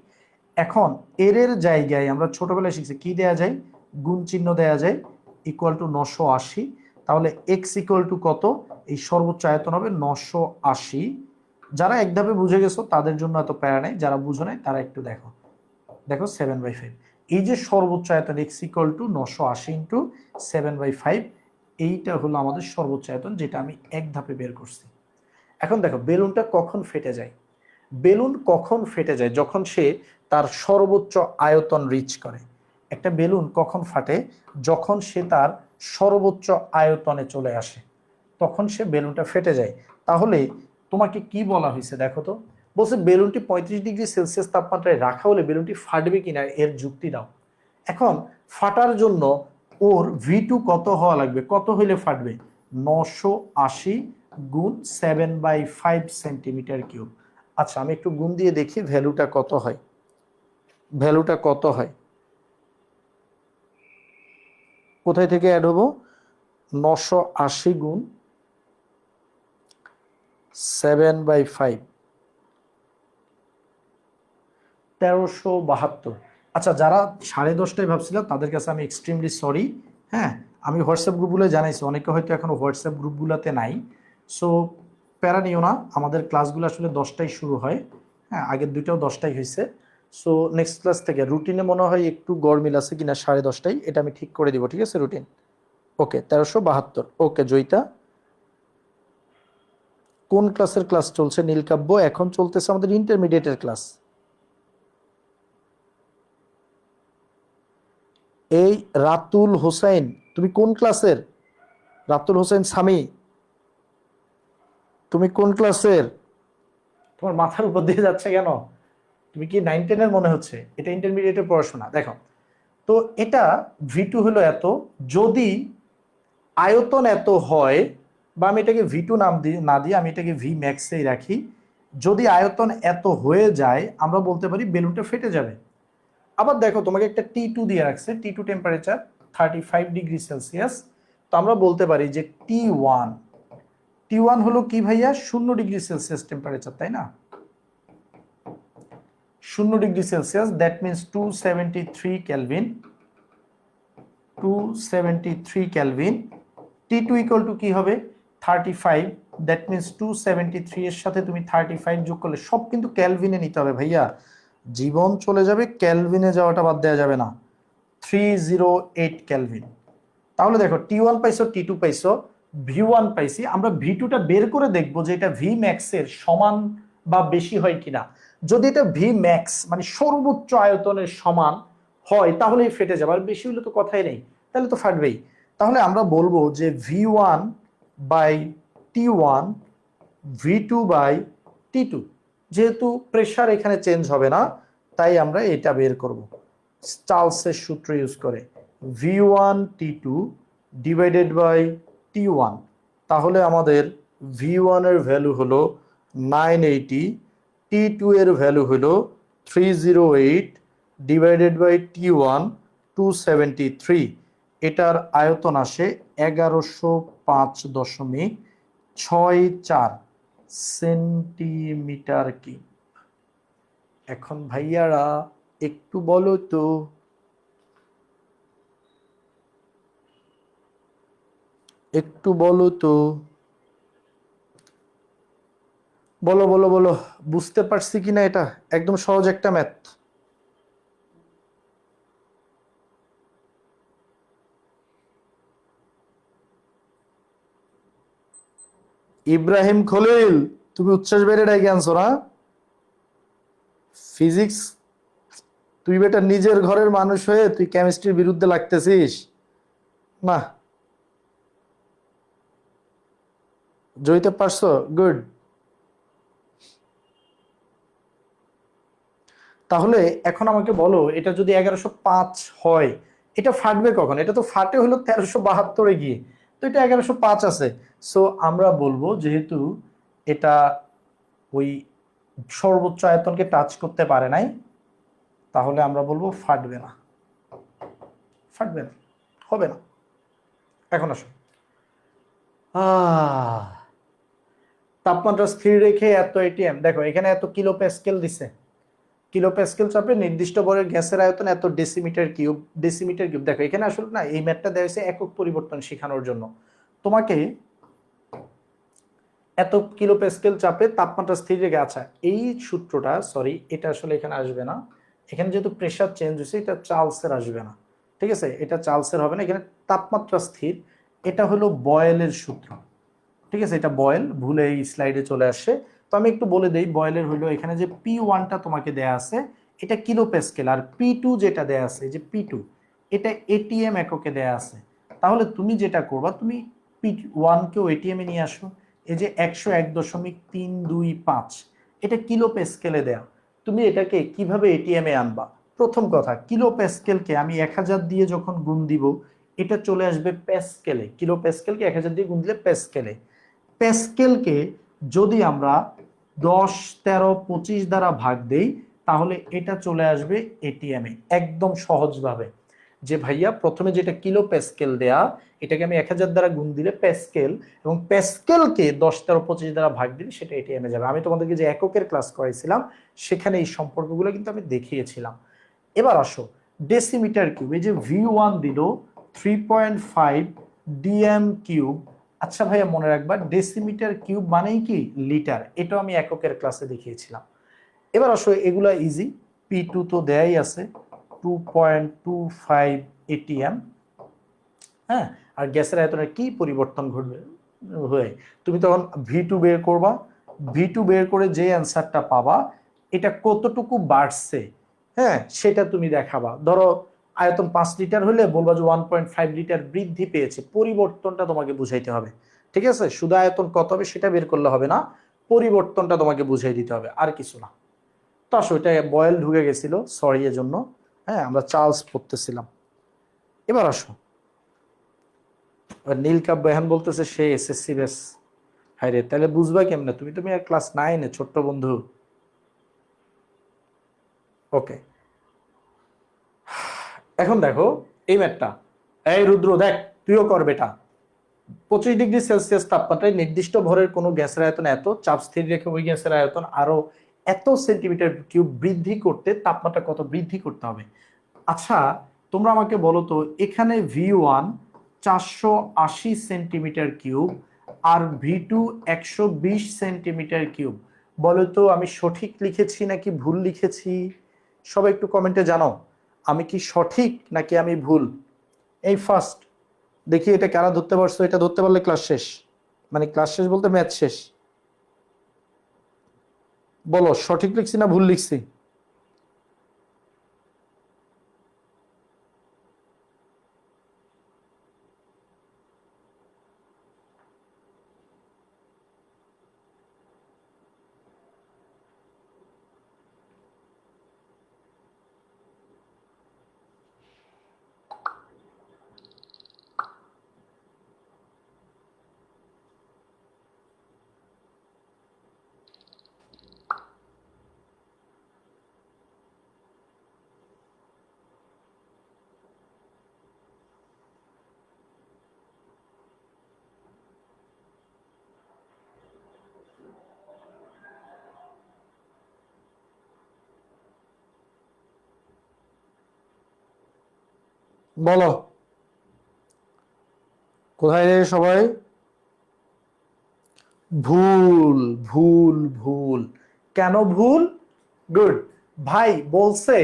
[SPEAKER 1] এখন এর জায়গায় আমরা ছোটবেলায় শিখছি কি দেয়া যায়? গুণ চিহ্ন দেয়া যায়, ইকুয়াল টু 980। তাহলে এক্স ইকুয়াল টু কত? এই সর্বোচ্চ আয়তন হবে 980। যারা এক ধাপে বুঝে গেছো তাদের জন্য এত প্যারা নাই, যারা বুঝো নাই তারা একটু দেখো 7/5। এই যে সর্বোচ্চ আয়তন এক্স ইকুয়াল টু 980 ইন্টু 7/5, এইটা হলো আমাদের সর্বোচ্চ আয়তন, যেটা আমি এক ধাপে বের করছি। এখন দেখো বেলুনটা কখন ফেটে যায়? বেলুন কখন ফেটে যায়? যখন সে তার সর্বোচ্চ আয়তন রিচ করে। একটা বেলুন কখন ফাটে? যখন সে তার সর্বোচ্চ আয়তনে চলে আসে, তখন সে বেলুনটা ফেটে যায়। তাহলে তোমাকে কি বলা হয়েছে দেখো তো? বলছে বেলুনটি 35°C তাপমাত্রায় রাখা হলে বেলুনটি ফাটবে কিনা এর যুক্তি দাও। এখন ফাটার জন্য ওর V2 কত হওয়া লাগবে? কত হইলে ফাটবে? 980 গুণ 7/5 সেন্টিমিটার কিউব। আচ্ছা আমি একটু গুণ দিয়ে দেখি ভ্যালুটা কত হয়। কোথায় থেকে অ্যাড হবো? 980 গুণ 7/5, 1372। আচ্ছা যারা 10:30টায় ভাবছিলাম তাদের কাছে আমি এক্সট্রিমলি সরি। হ্যাঁ, আমি হোয়াটসঅ্যাপ গ্রুপগুলো জানাইছি, অনেকে হয়তো এখনো হোয়াটসঅ্যাপ গ্রুপগুলোতে নাই। সো প্যারা নিও না, আমাদের ক্লাসগুলো আসলে 10টায় শুরু হয়। হ্যাঁ, আগের দুইটাও 10টায় হয়েছে। সো নেক্সট ক্লাস থেকে রুটিনে মনে হয় একটু গরমিল আছে কিনা 10:30টায়, এটা আমি ঠিক করে দিব, ঠিক আছে? রুটিন ওকে 1372। ওকে জয়িতা, কোন ক্লাসের ক্লাস চলছে নীলকাব্য? এখন চলতেছে আমাদের ইন্টারমিডিয়েটের ক্লাস। এই রাতুল হোসেন, তুমি কোন ক্লাসের? রাতুল হোসেন সামি, তুমি কোন ক্লাসের? তোমার মাথার উপর দিয়ে যাচ্ছে কেন? তুমি কি 9-10 মনে হচ্ছে? এটা ইন্টারমিডিয়েটের পড়াশোনা। দেখো তো এটা V2 হলো এত, যদি আয়তন এত হয়, বা আমি এটাকে V2 নাম না দিয়ে আমি এটাকে V ম্যাক্সেই রাখি, যদি আয়তন এত হয়ে যায় আমরা বলতে পারি বেলুনটা ফেটে যাবে। আবার দেখো তোমাকে একটা T2 দিয়ে রাখছে, T2 টেম্পারেচার 35°C। তো আমরা বলতে পারি যে T1 হলো কি ভাইয়া? 0°C টেম্পারেচার, তাই না? 0°C, that means 273 Kelvin. T2 equal to কি হবে? 35, দ্যাট মিনস 273 এর সাথে তুমি 35 যোগ করলে, সব কিন্তু ক্যালভিনে নিতে হবে ভাইয়া, জীবন চলে যাবে, ক্যালভিনে যাওয়াটা বাদ দেওয়া যাবে না। 308 ক্যালভিন। তাহলে দেখো T1 পাইছো, T2 পাইছো, V1 পাইছি। আমরা V2টা বের করে দেখবো যে এটা V ম্যাক্সের সমান বা বেশি হয় কিনা। যদি এটা V ম্যাক্স মানে সর্বোচ্চ আয়তনের সমান হয় তাহলে ফেটে যাবে, আর বেশি হলে তো কথাই নেই, তাহলে তো ফাটবেই। তাহলে আমরা বলবো যে V1 by T1, V2 by T2। যেহেতু প্রেসার এখানে চেঞ্জ হবে না, তাই আমরা এটা বের করব চার্লসের সূত্র ইউজ করে, V1 T2 divided by T1। তাহলে আমাদের V1 এর ভ্যালু হলো 980, T2 এর ভ্যালু হলো 308 ডিভাইডেড বাই T1 273। এটার আয়তন আসে 1105.64 সেন্টিমিটার কিউব। এখন ভাইয়ারা একটু বলো তো, একটু বলো তো, বলো বলো বলো, বুঝতে পারছি কিনা? এটা একদম সহজ একটা ম্যাথ। ইব্রাহিম খলিল, তুমি উচ্ছ্বাস বেড়ে ডাইকে আনছো না? ফিজিক্স, তুই বেটা নিজের ঘরের মানুষ হয়ে তুই কেমিস্ট্রির বিরুদ্ধে লাগতেছিস না? জয়িতে পারছো, গুড। তাহলে এখন আমাকে বলো, এটা যদি 1105 হয়, এটা ফাটবে কখন? এটা তো ফাটে হলো 1372-এ গিয়ে, তো এটা 1105 আছে। সো আমরা বলবো যেহেতু এটা ওই সর্বোচ্চ আয়তনকে টাচ করতে পারে নাই, তাহলে আমরা বলবো ফাটবে না, ফাটবে না, হবে না। এখন আসো, তাপমাত্রা স্থির রেখে এত এটিএম, দেখো এখানে এত কিলো প্যাসকেল দিছে, কিলো প্যাসকেল চাপে নির্দিষ্ট ভরের গ্যাসের আয়তন এত ডেসিমিটার কিউব। ডেসিমিটার কিউব, দেখো এখানে আসলে না এই ম্যাথটা দেওয়া হয়েছে একক পরিবর্তন শেখানোর জন্য। তোমাকে এত কিলো প্যাসকেল চাপে তাপমাত্রা স্থির রেখে, আচ্ছা এই সূত্রটা, সরি এটা আসলে এখানে আসবে না, এখানে যেহেতু প্রেসার চেঞ্জ হয়েছে এটা চার্লসের আসবে না, ঠিক আছে, এটা চার্লসের হবে না, এখানে তাপমাত্রা স্থির, এটা হলো বয়েলের সূত্র, ঠিক আছে, এটা বয়েল, ভুলে এই স্লাইডে চলে আসে। তো আমি একটু বলে দেই, বয়েলের হইলো এখানে যে P1টা তোমাকে দেয়া আছে এটা কিলো প্যাসকেল, আর P2 যেটা দেয়া আছে, যে P2 এটা এটিএম এককে দেয়া আছে। তাহলে তুমি যেটা করবা, তুমি P1 কেও এটিএম এ নিয়ে আসো। এই যে 101.325 এটা কিলো প্যাসকেলে দেয়া, তুমি এটাকে কিভাবে এটিএম এ আনবা? প্রথম কথা, কিলো প্যাসকেলকে আমি 1000 দিয়ে যখন গুণ দিব, এটা চলে আসবে প্যাসকেলে, কিলো প্যাসকেলকে 1000 দিয়ে গুণ দিলে প্যাসকেলে। প্যাসকেলকে যদি আমরা 10, 13, 25 দ্বারা ভাগ দেই, তাহলে এটা চলে আসবে এটিএম এ, একদম সহজভাবে। যে ভাইয়া প্রথমে যেটা কিলো প্যাসকেল দেয়া, এটাকে আমি 1000 দ্বারা গুণ দিলে প্যাসকেল, এবং প্যাসকেলকে 10, 13, 25 দ্বারা ভাগ দিলে সেটা এটিএম এ যাবে। আমি তোমাদেরকে যে এককের ক্লাস করাইছিলাম সেখানে এই সম্পর্কগুলো কিন্তু আমি দেখিয়েছিলাম। এবার আসো ডেসিমিটার কিউব, এই যে V1 দিল 3.5 ডিএম কিউব। আচ্ছা ভাইয়া মনে রাখবা ডেসিমিটার কিউব মানেই কি লিটার, এটাও আমি এককের ক্লাসে দেখিয়েছিলাম। এবার আসো এগুলা ইজি, P2 তো দেয়াই আছে 2.25 এটিএম। হ্যাঁ, আর গ্যাসের আয়তনের কি পরিবর্তন ঘটবে হয়ে তুমি তখন V2 বের করবা, V2 বের করে যে অ্যান্সারটা পাবা এটা কতটুকু বাড়ছে, হ্যাঁ সেটা তুমি দেখাবা। ধরো আয়তন 5 লিটার হলে বলবা যে 1.5 লিটার বৃদ্ধি পেয়েছে, পরিবর্তনটা তোমাকে বুঝাইতে হবে। ঠিক আছে, শুধু আয়তন কত হবে সেটা বের করলে হবে না, পরিবর্তনটা তোমাকে বুঝাই দিতে হবে, আর কিছু না। তো আসো, এটা বয়েল ঢুকে গেছিল, সরি এর জন্য। হ্যাঁ, আমরা চার্লস পড়তেছিলাম। এবার আসো, নীল কাপ বেহান বলতেছে সে এসএসসি ব্যাস। হায় রে, তাহলে বুঝবা কেমনে? তুমি আর ক্লাস 9-এ, ছোট্ট বন্ধু। ওকে, এখন দেখো এই ম্যাটটা। এই রুদ্র দেখ, তুইও কর বেটা। 25 ডিগ্রি সেলসিয়াস তাপমাত্রায় নির্দিষ্ট ভরের কোনো গ্যাসের আয়তন এত, চাপ স্থির রেখে ওই গ্যাসের আয়তন আরো এত সেন্টিমিটার কিউব বৃদ্ধি করতে তাপমাত্রা কত বৃদ্ধি করতে হবে? আচ্ছা, তোমরা আমাকে বলো তো, এখানে V1 480 সেন্টিমিটার কিউব আর V2 120 সেন্টিমিটার কিউব। বলো তো আমি সঠিক লিখেছি নাকি ভুল লিখেছি? সবাই একটু কমেন্টে জানাও, আমি কি সঠিক নাকি আমি ভুল। এই ফার্স্ট দেখি এটা কারা ধরতে পারছো, এটা ধরতে পারলে ক্লাস শেষ। মানে ক্লাস শেষ বলতে ম্যাথ শেষ। বলো সঠিক লিখছি না ভুল লিখছি। বলো কোথায় রে সবাই? ভুল, ভুল, ভুল। কেন ভুল? গুড। ভাই বলছে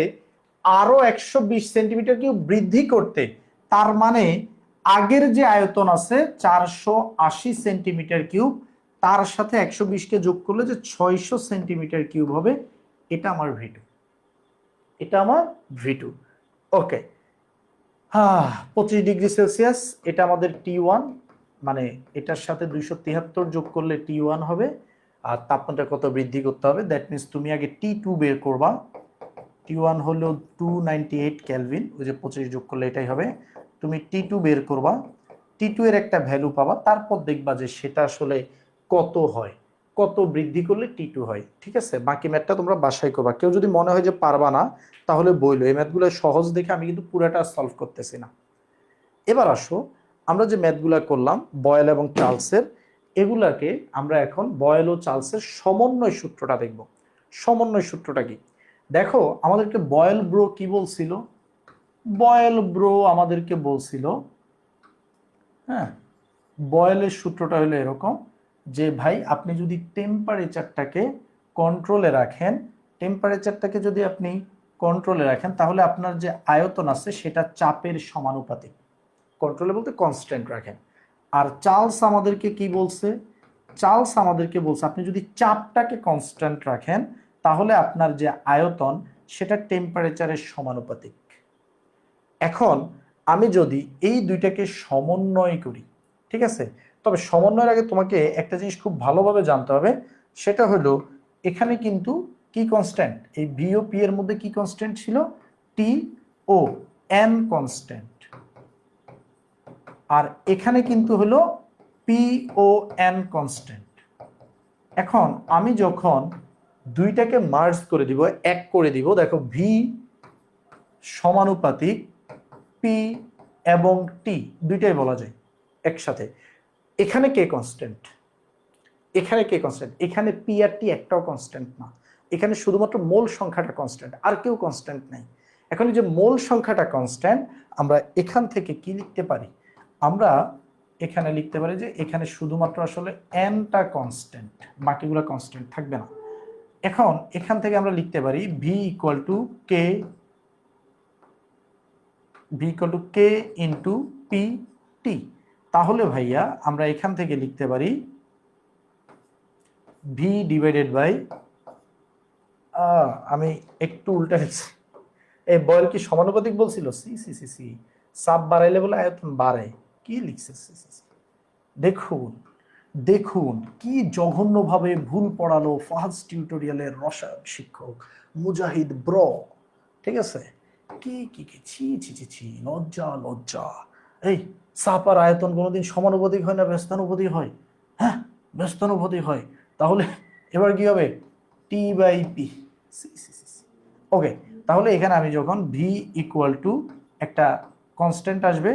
[SPEAKER 1] আরো 120 সেন্টিমিটার কিউব বৃদ্ধি করতে, তার মানে আগের যে আয়তন আছে 480 সেন্টিমিটার কিউব, তার সাথে 120কে যোগ করলে যে 600 সেন্টিমিটার কিউব হবে। এটা আমার V2, এটা আমার V2। ওকে, হ্যাঁ, 25 ডিগ্রি সেলসিয়াস, এটা আমাদের T1, মানে এটার সাথে 273 যোগ করলে T1 হবে। আর তাপমাত্রা কত বৃদ্ধি করতে হবে, দ্যাট মিনস তুমি আগে T2 বের করবা। T1 হলো 298 কেলভিন, ওই যে 25 যোগ করলে এটাই হবে। তুমি T2 বের করবা, T2 এর একটা ভ্যালু পাবা, তারপর দেখবা যে সেটা আসলে কত হয়, কত বৃদ্ধি করলে T2 হয়। ঠিক আছে, বাকি ম্যাথটা তোমরা বাসায় করবা। কেউ যদি মনে হয় যে পারবা না, তাহলে বইলো। এই ম্যাথগুলো সহজ দেখে আমি কিন্তু পুরাটা সলভ করতেছি না। এবার আসো, আমরা যে ম্যাথগুলা করলাম বয়েল এবং চার্লসের, এগুলাকে আমরা এখন বয়েল ও চার্লসের সমন্বয় সূত্রটা দেখব। সমন্বয় সূত্রটা কি? দেখো, আমাদেরকে বয়েল ব্রো কি বলছিল? বয়েল ব্রো আমাদেরকে বলছিল, হ্যাঁ, বয়েলের সূত্রটা হলো এরকম যে ভাই আপনি যদি টেম্পারেচারটাকে কন্ট্রোলে রাখেন, টেম্পারেচারটাকে যদি আপনি কন্ট্রোলে রাখেন, তাহলে আপনার যে আয়তন আছে সেটা চাপের সমানুপাতিক। কন্ট্রোলে বলতে কনস্ট্যান্ট রাখেন। আর চার্লস আমাদেরকে কি বলছে? চার্লস আমাদেরকে বলছে আপনি যদি চাপটাকে কনস্ট্যান্ট রাখেন, তাহলে আপনার যে আয়তন সেটা টেম্পারেচারের সমানুপাতিক। এখন আমি যদি এই দুইটাকে সমন্বয় করি, ঠিক আছে, তবে সমন্বয়ের আগে তোমাকে একটা জিনিস খুব ভালোভাবে জানতে হবে, সেটা হলো এখানে কিন্তু কি কনস্ট্যান্ট, এই ভি ও পি এর মধ্যে কি কনস্ট্যান্ট ছিল? টি ও এন কনস্ট্যান্ট। আর এখানে কিন্তু হলো পি ও এন কনস্ট্যান্ট। এখন আমি যখন দুইটাকে মার্জ করে দিব, এক করে দিব, দেখো ভি সমানুপাতিক পি এবং টি, দুইটাই বলা যায় একসাথে। এখানে কে কনস্ট্যান্ট? এখানে কে কনস্ট্যান্ট? এখানে পি আর টি একটাও কনস্ট্যান্ট না। এখানে শুধুমাত্র মোল সংখ্যাটা কনস্ট্যান্ট, আর কেউ কনস্ট্যান্ট নাই। এখন এই যে মোল সংখ্যাটা কনস্ট্যান্ট, আমরা এখান থেকে কি লিখতে পারি? আমরা এখানে লিখতে পারি যে এখানে শুধুমাত্র আসলে এনটা কনস্ট্যান্ট, বাকিগুলো কনস্ট্যান্ট থাকবে না। এখন এখান থেকে আমরা লিখতে পারি ভি ইকুয়াল টু কে, ভি ইকুয়াল টু কে ইন্টু পি টি। তাহলে ভাইয়া আমরা এখান থেকে লিখতে পারি ভি ডিভাইডেড বাই, আমি একটু উল্টা লিখছি, এই বয়েল কি সমানুপাতিক বলছিল? সি সি সি সি, চাপ বাড়াইলে বলে আয়তন বাড়ে, কি লিখছে? দেখুন দেখুন কি জঘন্যভাবে ভুল পড়ালো ফার্স্ট টিউটোরিয়ালের রসায়ন শিক্ষক মুজাহিদ ব্র। ঠিক আছে, কি কি কি, ছি ছি ছি ছি, লজ্জা লজ্জা। এই চাপ আর আয়তন কোনোদিন সমানুপাতিক হয় না ব্যস্তানুপাতিক হয়? হ্যাঁ, ব্যস্তানুপাতিক হয়। তাহলে এবার কি হবে? টি বাই পি। ওকে, তাহলে এখানে আমি যখন ভি ইকুয়াল টু একটা কনস্ট্যান্ট আসবে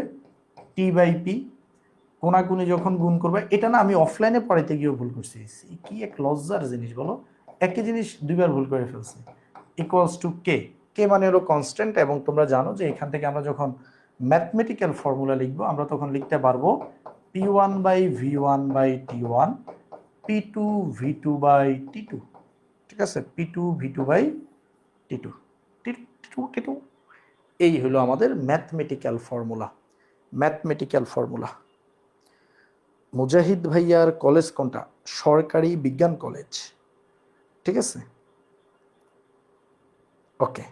[SPEAKER 1] টি বাই পি, কোনাকুনি যখন গুণ করবে, এটা না আমি অফলাইনে পড়াইতে গিয়েও ভুল করছি। কি এক লজ্জার জিনিস বলো, একই জিনিস দুইবার ভুল করে ফেলছি। ইকুয়ালস টু কে, কে মানে হলো কনস্ট্যান্ট, এবং তোমরা জানো যে এখান থেকে আমরা যখন ম্যাথমেটিক্যাল ফর্মুলা লিখবো আমরা তখন লিখতে পারবো P one by V one by T one, P two V two by T two. ঠিক আছে, P two V two by T two, T two. এই হলো আমাদের mathematical formula. Mathematical formula. Mujahid ভাইয়ার কলেজ কোনটা? সরকারি বিজ্ঞান কলেজ। ঠিক আছে, ওকে।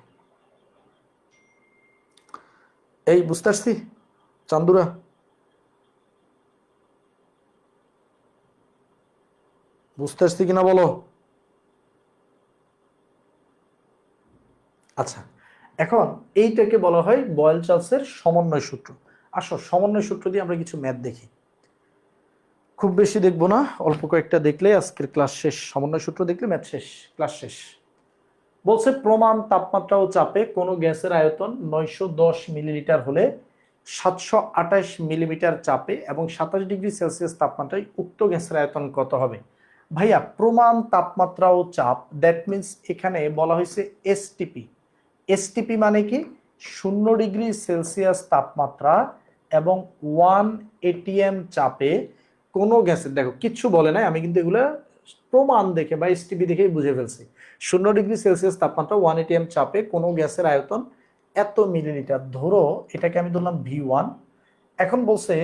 [SPEAKER 1] এই বুঝতে পারছি চান্দুরা? বুঝতে পারছি কিনা বলো? আচ্ছা, এখন এইটাকে বলা হয় বয়েল চার্লসের সমন্বয় সূত্র। আসো সমন্বয় সূত্র দিয়ে আমরা কিছু ম্যাথ দেখি। খুব বেশি দেখবো না, অল্প কয়েকটা দেখলে আজকের ক্লাস শেষ। সমন্বয় সূত্র দেখলে ম্যাথ শেষ, ক্লাস শেষ। বলছে প্রমাণ তাপমাত্রা ও চাপে কোনো গ্যাসের আয়তন 910 মিলিলিটার হলে 728 মিলিমিটার চাপে এবং 27 ডিগ্রি সেলসিয়াস তাপমাত্রায় উক্ত গ্যাসের আয়তন কত হবে? ভাইয়া প্রমাণ তাপমাত্রা ও চাপ, দ্যাট মিনস এখানে বলা হয়েছে এসটিপি। এসটিপি মানে কি? 0 ডিগ্রি সেলসিয়াস তাপমাত্রা এবং 1 এটিএম চাপে কোনো গ্যাসের, দেখো কিচ্ছু বলে নাই, আমি কিন্তু এগুলো প্রমাণ দেখে বা এসটিপি দেখেই বুঝে ফেলছি। 0 ডিগ্রি সেলসিয়াস তাপমাত্রা 1 এটিএম চাপে কোনো গ্যাসের আয়তন এত মিলিলিটার, ধরো এটাকে আমি ধরলাম ভি ওয়ান। এখন বলছে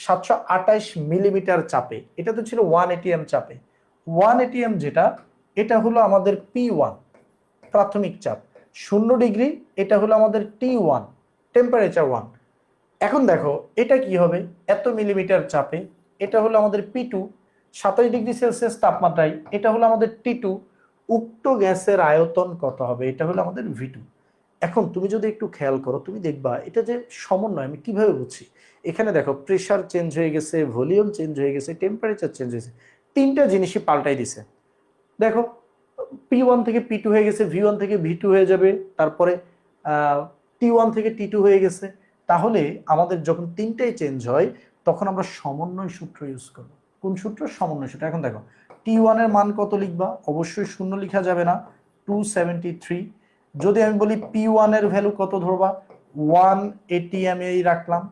[SPEAKER 1] 728 মিলিমিটার চাপে, এটা তো ছিল 1 এটিএম চাপে। 1 এটিএম যেটা, এটা হলো আমাদের পি ওয়ান, প্রাথমিক চাপ। 0 ডিগ্রি, এটা হলো আমাদের টি ওয়ান, টেম্পারেচার ওয়ান। এখন দেখো এটা কি হবে? এত মিলিমিটার চাপে, এটা হলো আমাদের পি টু, 27 ডিগ্রি সেলসিয়াস তাপমাত্রায়, এটা হলো আমাদের টি টু। উক্ত গ্যাসের আয়তন কত হবে? এটা হলো আমাদের ভি টু। এখন তুমি যদি একটু খেয়াল করো, তুমি দেখবা এটা যে সমন্বয়, আমি কিভাবে বুঝছি? এখানে দেখো প্রেসার চেঞ্জ হয়ে গেছে, ভলিউম চেঞ্জ হয়ে গেছে, টেম্পারেচার চেঞ্জ হয়েছে, তিনটা জিনিসই পাল্টাই দিছে। দেখো পি ওয়ান থেকে পি টু হয়ে গেছে, ভি ওয়ান থেকে ভি টু হয়ে যাবে, তারপরে টি ওয়ান থেকে টি টু হয়ে গেছে। তাহলে আমাদের যখন তিনটাই চেঞ্জ হয় তখন আমরা সমন্বয় সূত্র ইউজ করবো। কোন সূত্র? সমন্বয় সূত্র। এখন দেখো টি ওয়ানের মান কত লিখবা? অবশ্যই শূন্য লিখা যাবে না, 273। যদি আমি বলি পি ওয়ানের ভ্যালু কত ধরবা? 1 এটিএম এই রাখলাম।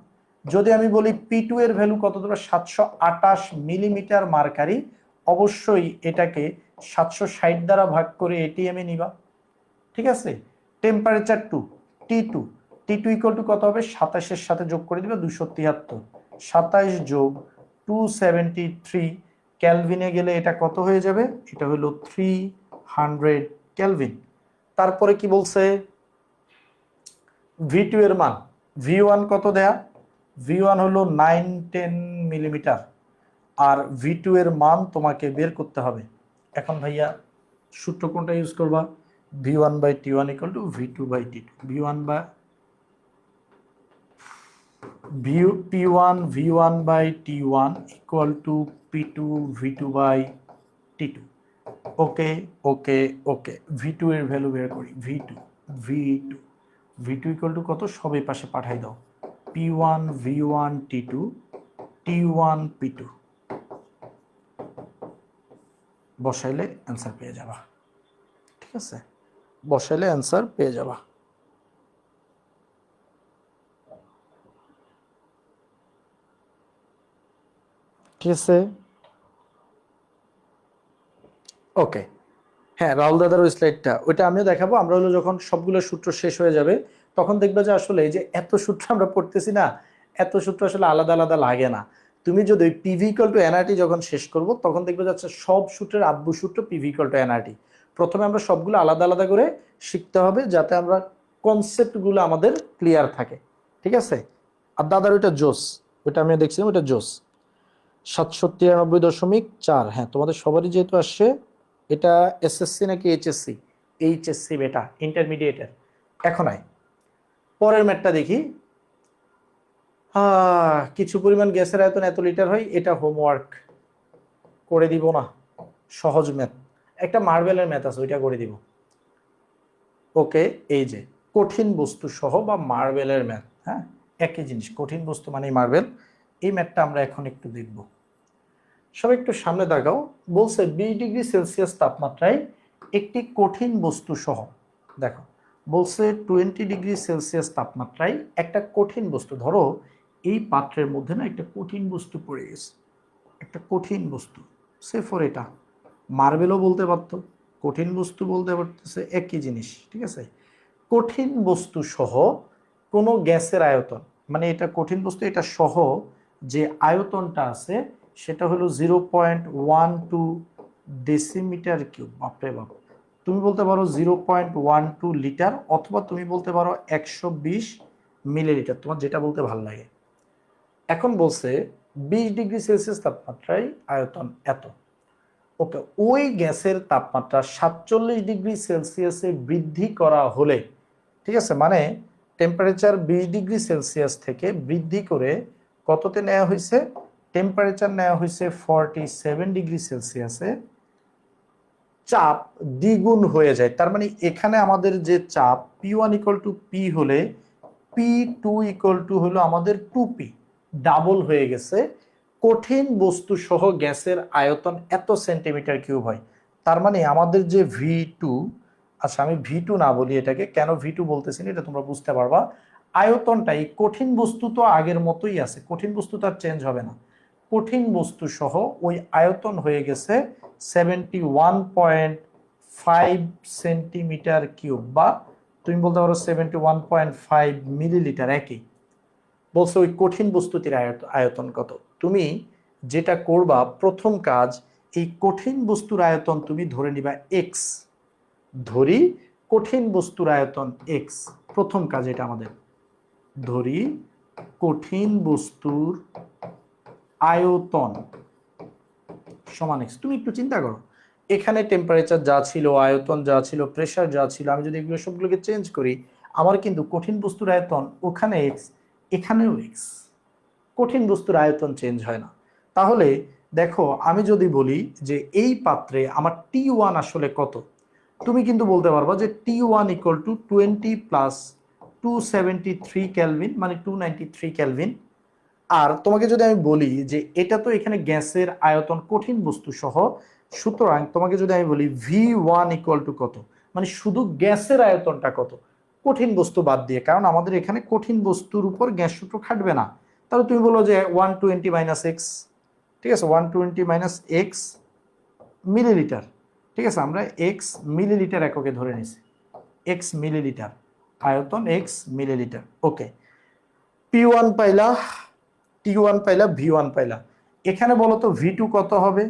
[SPEAKER 1] যদি আমি বলি পি টু এর ভ্যালু কত ধরবা? 728 মিলিমিটার মার্কারি। অবশ্যই এটাকে 760 দ্বারা ভাগ করে এটিএম এ নিবা। ঠিক আছে, temperature two, T two, T two equal to কত হবে? 27-এর সাথে যোগ করে দিবে 273, 27 যোগ 273 ক্যালভিনে গেলে এটা কত হয়ে যাবে? এটা হলো 300 ক্যালভিন। তারপরে কি বলছে? ভি টু এর মান, ভি ওয়ান কত দেয়া? ভি ওয়ান হলো 910 মিলিমিটার, আর ভি টু এর মান তোমাকে বের করতে হবে। এখন ভাইয়া সূত্র কোনটা ইউজ করবা? V one by T one equal to V two by T two. V one বা P one V one by T one equal to P two V two by T two. Okay okay okay, V two এর value বের করি। V two, V two, V two equal to কত? সবই পাশে পাঠাই দাও। P one V one T two, T one P two, বসাইলে answer পেয়ে যাবা। ঠিক আছে, বসাইলে অ্যান্সার পেয়ে যাবা। ঠিক আছে, ওকে। হ্যাঁ, রাহুল দাদার ওই স্লাইডটা, ওইটা আমিও দেখাবো। আমরা হলো যখন সবগুলো সূত্র শেষ হয়ে যাবে তখন দেখবে যে আসলে এই যে এত সূত্র আমরা পড়তেছি না, এত সূত্র আসলে আলাদা আলাদা লাগে না। তুমি যদি পিভি ইকুয়াল টু এনআরটি যখন শেষ করব তখন দেখবে যাচ্ছে সব সূত্রের আব্বু সূত্র পিভি ইকুয়াল টু এনআরটি। প্রথমে আমরা সবগুলো আলাদা আলাদা করে শিখতে হবে যাতে আমরা কনসেপ্টগুলো আমাদের ক্লিয়ার থাকে, ঠিক আছে? আর দাদার ওইটা জোস, ওইটা আমি দেখছিলাম, ওইটা জোস 793.4। হ্যাঁ, তোমাদের সবারই যেহেতু আসছে, এটা এসএসসি নাকি এইচএসসি? এইচএসসি বেটা, ইন্টারমিডিয়েটের। এখন আয় পরের ম্যাথটা দেখি। কিছু পরিমাণ গ্যাসের আয়তন এত লিটার হয়, এটা হোমওয়ার্ক করে দিব না, সহজ ম্যাথ। একটা মার্বেলের ম্যাথ আছে, ওইটা করে দিব। ওকে, এই যে কঠিন বস্তু সহ বা মার্বেলের ম্যাথ, হ্যাঁ একই জিনিস, কঠিন বস্তু মানে মার্বেল। এই ম্যাথটা আমরা এখন একটু দেখব। সবাই একটু সামনে দেখাও। বলছে 20°C তাপমাত্রায় একটি কঠিন বস্তু সহ, দেখো বলছে 20°C তাপমাত্রায় একটা কঠিন বস্তু, ধরো এই পাত্রের মধ্যে না একটা কঠিন বস্তু পড়ে গেছে, একটা কঠিন বস্তু, সে ফর এটা মার্বেলও বলতে পারতো, কঠিন বস্তু বলতে পারতেছে, একই জিনিস, ঠিক আছে? কঠিন বস্তু সহ কোনো গ্যাসের আয়তন, মানে এটা কঠিন বস্তু, এটা সহ যে আয়তনটা আছে সেটা হলো 0.12 ডেসিমিটার কিউব। বাপরে বাপ, তুমি বলতে পারো 0.12 লিটার, অথবা তুমি বলতে পারো 120 মিলিলিটার, তোমার যেটা বলতে ভালো লাগে। এখন বলছে 20°C তাপমাত্রায় আয়তন এত। ওকে, ওই গ্যাসের তাপমাত্রা 47°C বৃদ্ধি করা হলে, ঠিক আছে, মানে টেম্পারেচার 20°C থেকে বৃদ্ধি করে কততে নেওয়া হয়েছে? টেম্পারেচার নেওয়া হয়েছে 47°C, চাপ দ্বিগুণ হয়ে যায়। তার মানে এখানে আমাদের যে চাপ P1 = P হলে P2 = হলো আমাদের 2P, ডাবল হয়ে গেছে। কঠিন বস্তু সহ গ্যাসের আয়তন এত সেন্টিমিটার কিউব হয়। তার মানে আমাদের যে V2, আচ্ছা আমি V2 না বলি এটাকে, কেন V2 বলতেছি এটা তোমরা বুঝতে পারবা। আয়তনটাই কঠিন বস্তু তো আগের মতোই আছে, কঠিন বস্তু তো আর চেঞ্জ হবে না। কঠিন বস্তু সহ ওই আয়তন হয়ে গেছে 71.5 সেন্টিমিটার কিউব, বা তুমি বলতে পারো 71.5 মিলিলিটার, একই। বলছে ওই কঠিন বস্তুটির আয়তন কত। তুমি যেটা করবা প্রথম কাজ, এই কঠিন বস্তুর আয়তন তুমি ধরে নিবা এক্স। ধরি কঠিন বস্তুর আয়তন এক্স, প্রথম কাজ এটা আমাদের। ধরি কঠিন বস্তুর আয়তন সমান এক্স। তুমি একটু চিন্তা করো, এখানে টেম্পারেচার যা ছিল, আয়তন যা ছিল, প্রেসার যা ছিল, আমি যদি এগুলো সবগুলোকে চেঞ্জ করি, আমার কিন্তু কঠিন বস্তুর আয়তন ওখানে এক্স, এখানেও এক্স। কঠিন বস্তুর আয়তন চেঞ্জ হয় না। তাহলে দেখো, আমি যদি বলি যে এই পাত্রে আমার T1 আসলে কত, তুমি কিন্তু বলতে পারবা যে T1 = 20 + 273 কেলভিন, মানে 293 কেলভিন। আর তোমাকে যদি আমি বলি যে এটা তো এখানে গ্যাসের আয়তন কঠিন বস্তু সহ, সুতরাং তোমাকে যদি আমি বলি V1 = কত, মানে শুধু গ্যাসের আয়তনটা কত, কঠিন বস্তু বাদ দিয়ে, কারণ আমাদের এখানে কঠিন বস্তুর উপর গ্যাস সূত্র খাটবে না। তাহলে তুমি বলো যে 120 - x, ঠিক আছে, 120 - x মিলিলিটার, ঠিক আছে, আমরা x মিলিলিটার এককে ধরে নিছি, x মিলিলিটার, আয়তন x মিলিলিটার। ওকে, P1 পাইলা, T1 পাইলা, V1 পাইলা। এখানে বলো তো V2 কত হবে?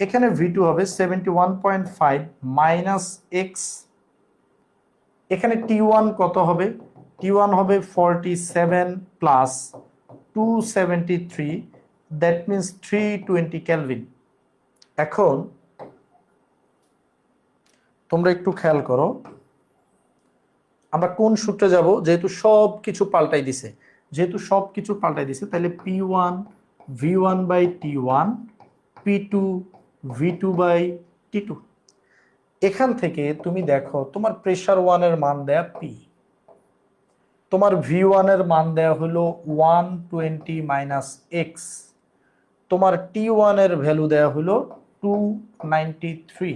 [SPEAKER 1] এখানে V2 হবে 71.5 মাইনাস x। এখানে T1 কত হবে? T1 হবে 47 প্লাস 273, দ্যাট মিনস 320 কেলভিন। এখন তোমরা একটু খেয়াল করো, আমরা কোন সূত্রে যাব? যেহেতু সব কিছু পাল্টাই দিছে, তাহলে P1 V1/T1, P2 V2/T2। এখান থেকে তুমি দেখো তোমার প্রেসার 1 এর মান দেয়া P, তোমার V1 এর মান দেয়া হলো 120 - x, তোমার T1 এর ভ্যালু দেয়া হলো 293,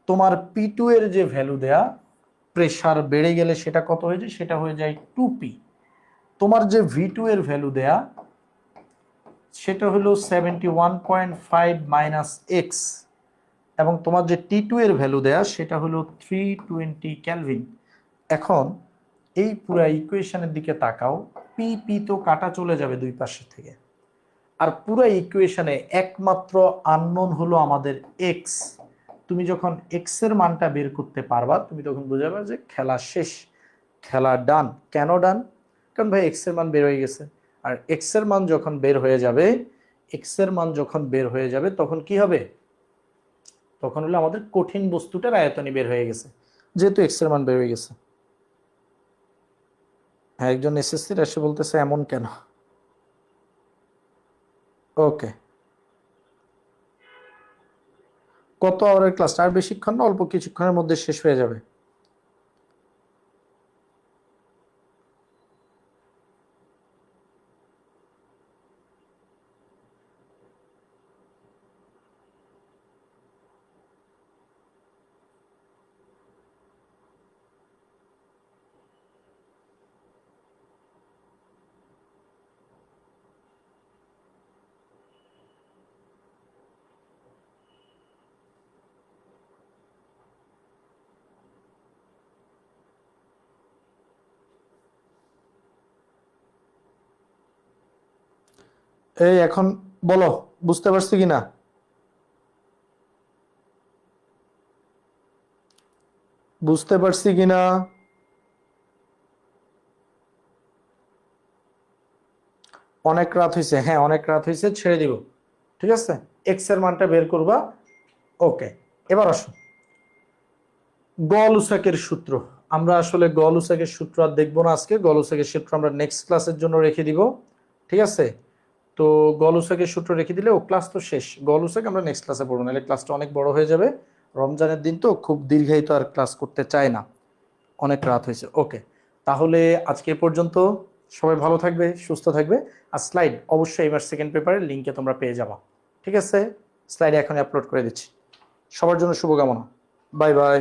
[SPEAKER 1] তোমার P2 এর যে ভ্যালু দেয়া, প্রেসার বেড়ে গেলে সেটা কত হয়ে যায়? সেটা হয়ে যায় 2P। তোমার যে V2 এর ভ্যালু দেয়া সেটা হলো 71.5 মাইনাস x, এবং তোমার যে T2 এর ভ্যালু দেয়া সেটা হলো 320 কেলভিন। এখন এই পুরো ইকুয়েশনের দিকে তাকাও, পি পি তো কাটা চলে যাবে দুই পাশের থেকে, আর পুরো ইকুয়েশনে একমাত্র আননোন হলো আমাদের এক্স। তুমি যখন এক্স এর মানটা বের করতে পারবা তুমি তখন বুঝাবে যে খেলা শেষ, খেলা ডান। কেন ডান? কারণ ভাই এক্স এর মান বের হয়ে গেছে। আর এক্স এর মান যখন বের হয়ে যাবে, এক্স এর মান যখন বের হয়ে যাবে তখন কি হবে? তখন হলো আমাদের কঠিন বস্তুটার আয়তনই বের হয়ে গেছে, যেহেতু এক্স এর মান বের হয়ে গেছে। হ্যাঁ, একজন এসএসসির এসে বলতেছে এমন কেন? ওকে, কত আওয়ারের ক্লাস? আর বেশিক্ষণ না, অল্প কিছুক্ষণের মধ্যে শেষ হয়ে যাবে। এই এখন বলো, বুঝতে পারছি কিনা? বুঝতে পারছি কিনা? অনেক রাত হয়েছে, হ্যাঁ অনেক রাত হয়েছে, ছেড়ে দিব। ঠিক আছে, এক্স এর মানটা বের করবা। ওকে, এবার আসো গল-উসাকের সূত্র। আমরা আসলে গল-উসাকের সূত্র আর দেখবো না আজকে, গল-উসাকের সূত্র আমরা নেক্সট ক্লাসের জন্য রেখে দিব। ঠিক আছে, তো গল-উসাকের সূত্র রেখে দিলে ও ক্লাস তো শেষ। গল-উসাক আমরা নেক্সট ক্লাসে পড়বো, নাহলে ক্লাসটা অনেক বড় হয়ে যাবে। রমজানের দিন তো খুব দীর্ঘায়িত আর ক্লাস করতে চায় না, অনেক রাত হয়েছে। ওকে, তাহলে আজকে এ পর্যন্ত। সবাই ভালো থাকবে, সুস্থ থাকবে। আর স্লাইড অবশ্যই এবার সেকেন্ড পেপারের লিঙ্কে তোমরা পেয়ে যাবা। ঠিক আছে, স্লাইড এখন আপলোড করে দিচ্ছি। সবার জন্য শুভকামনা। Bye bye.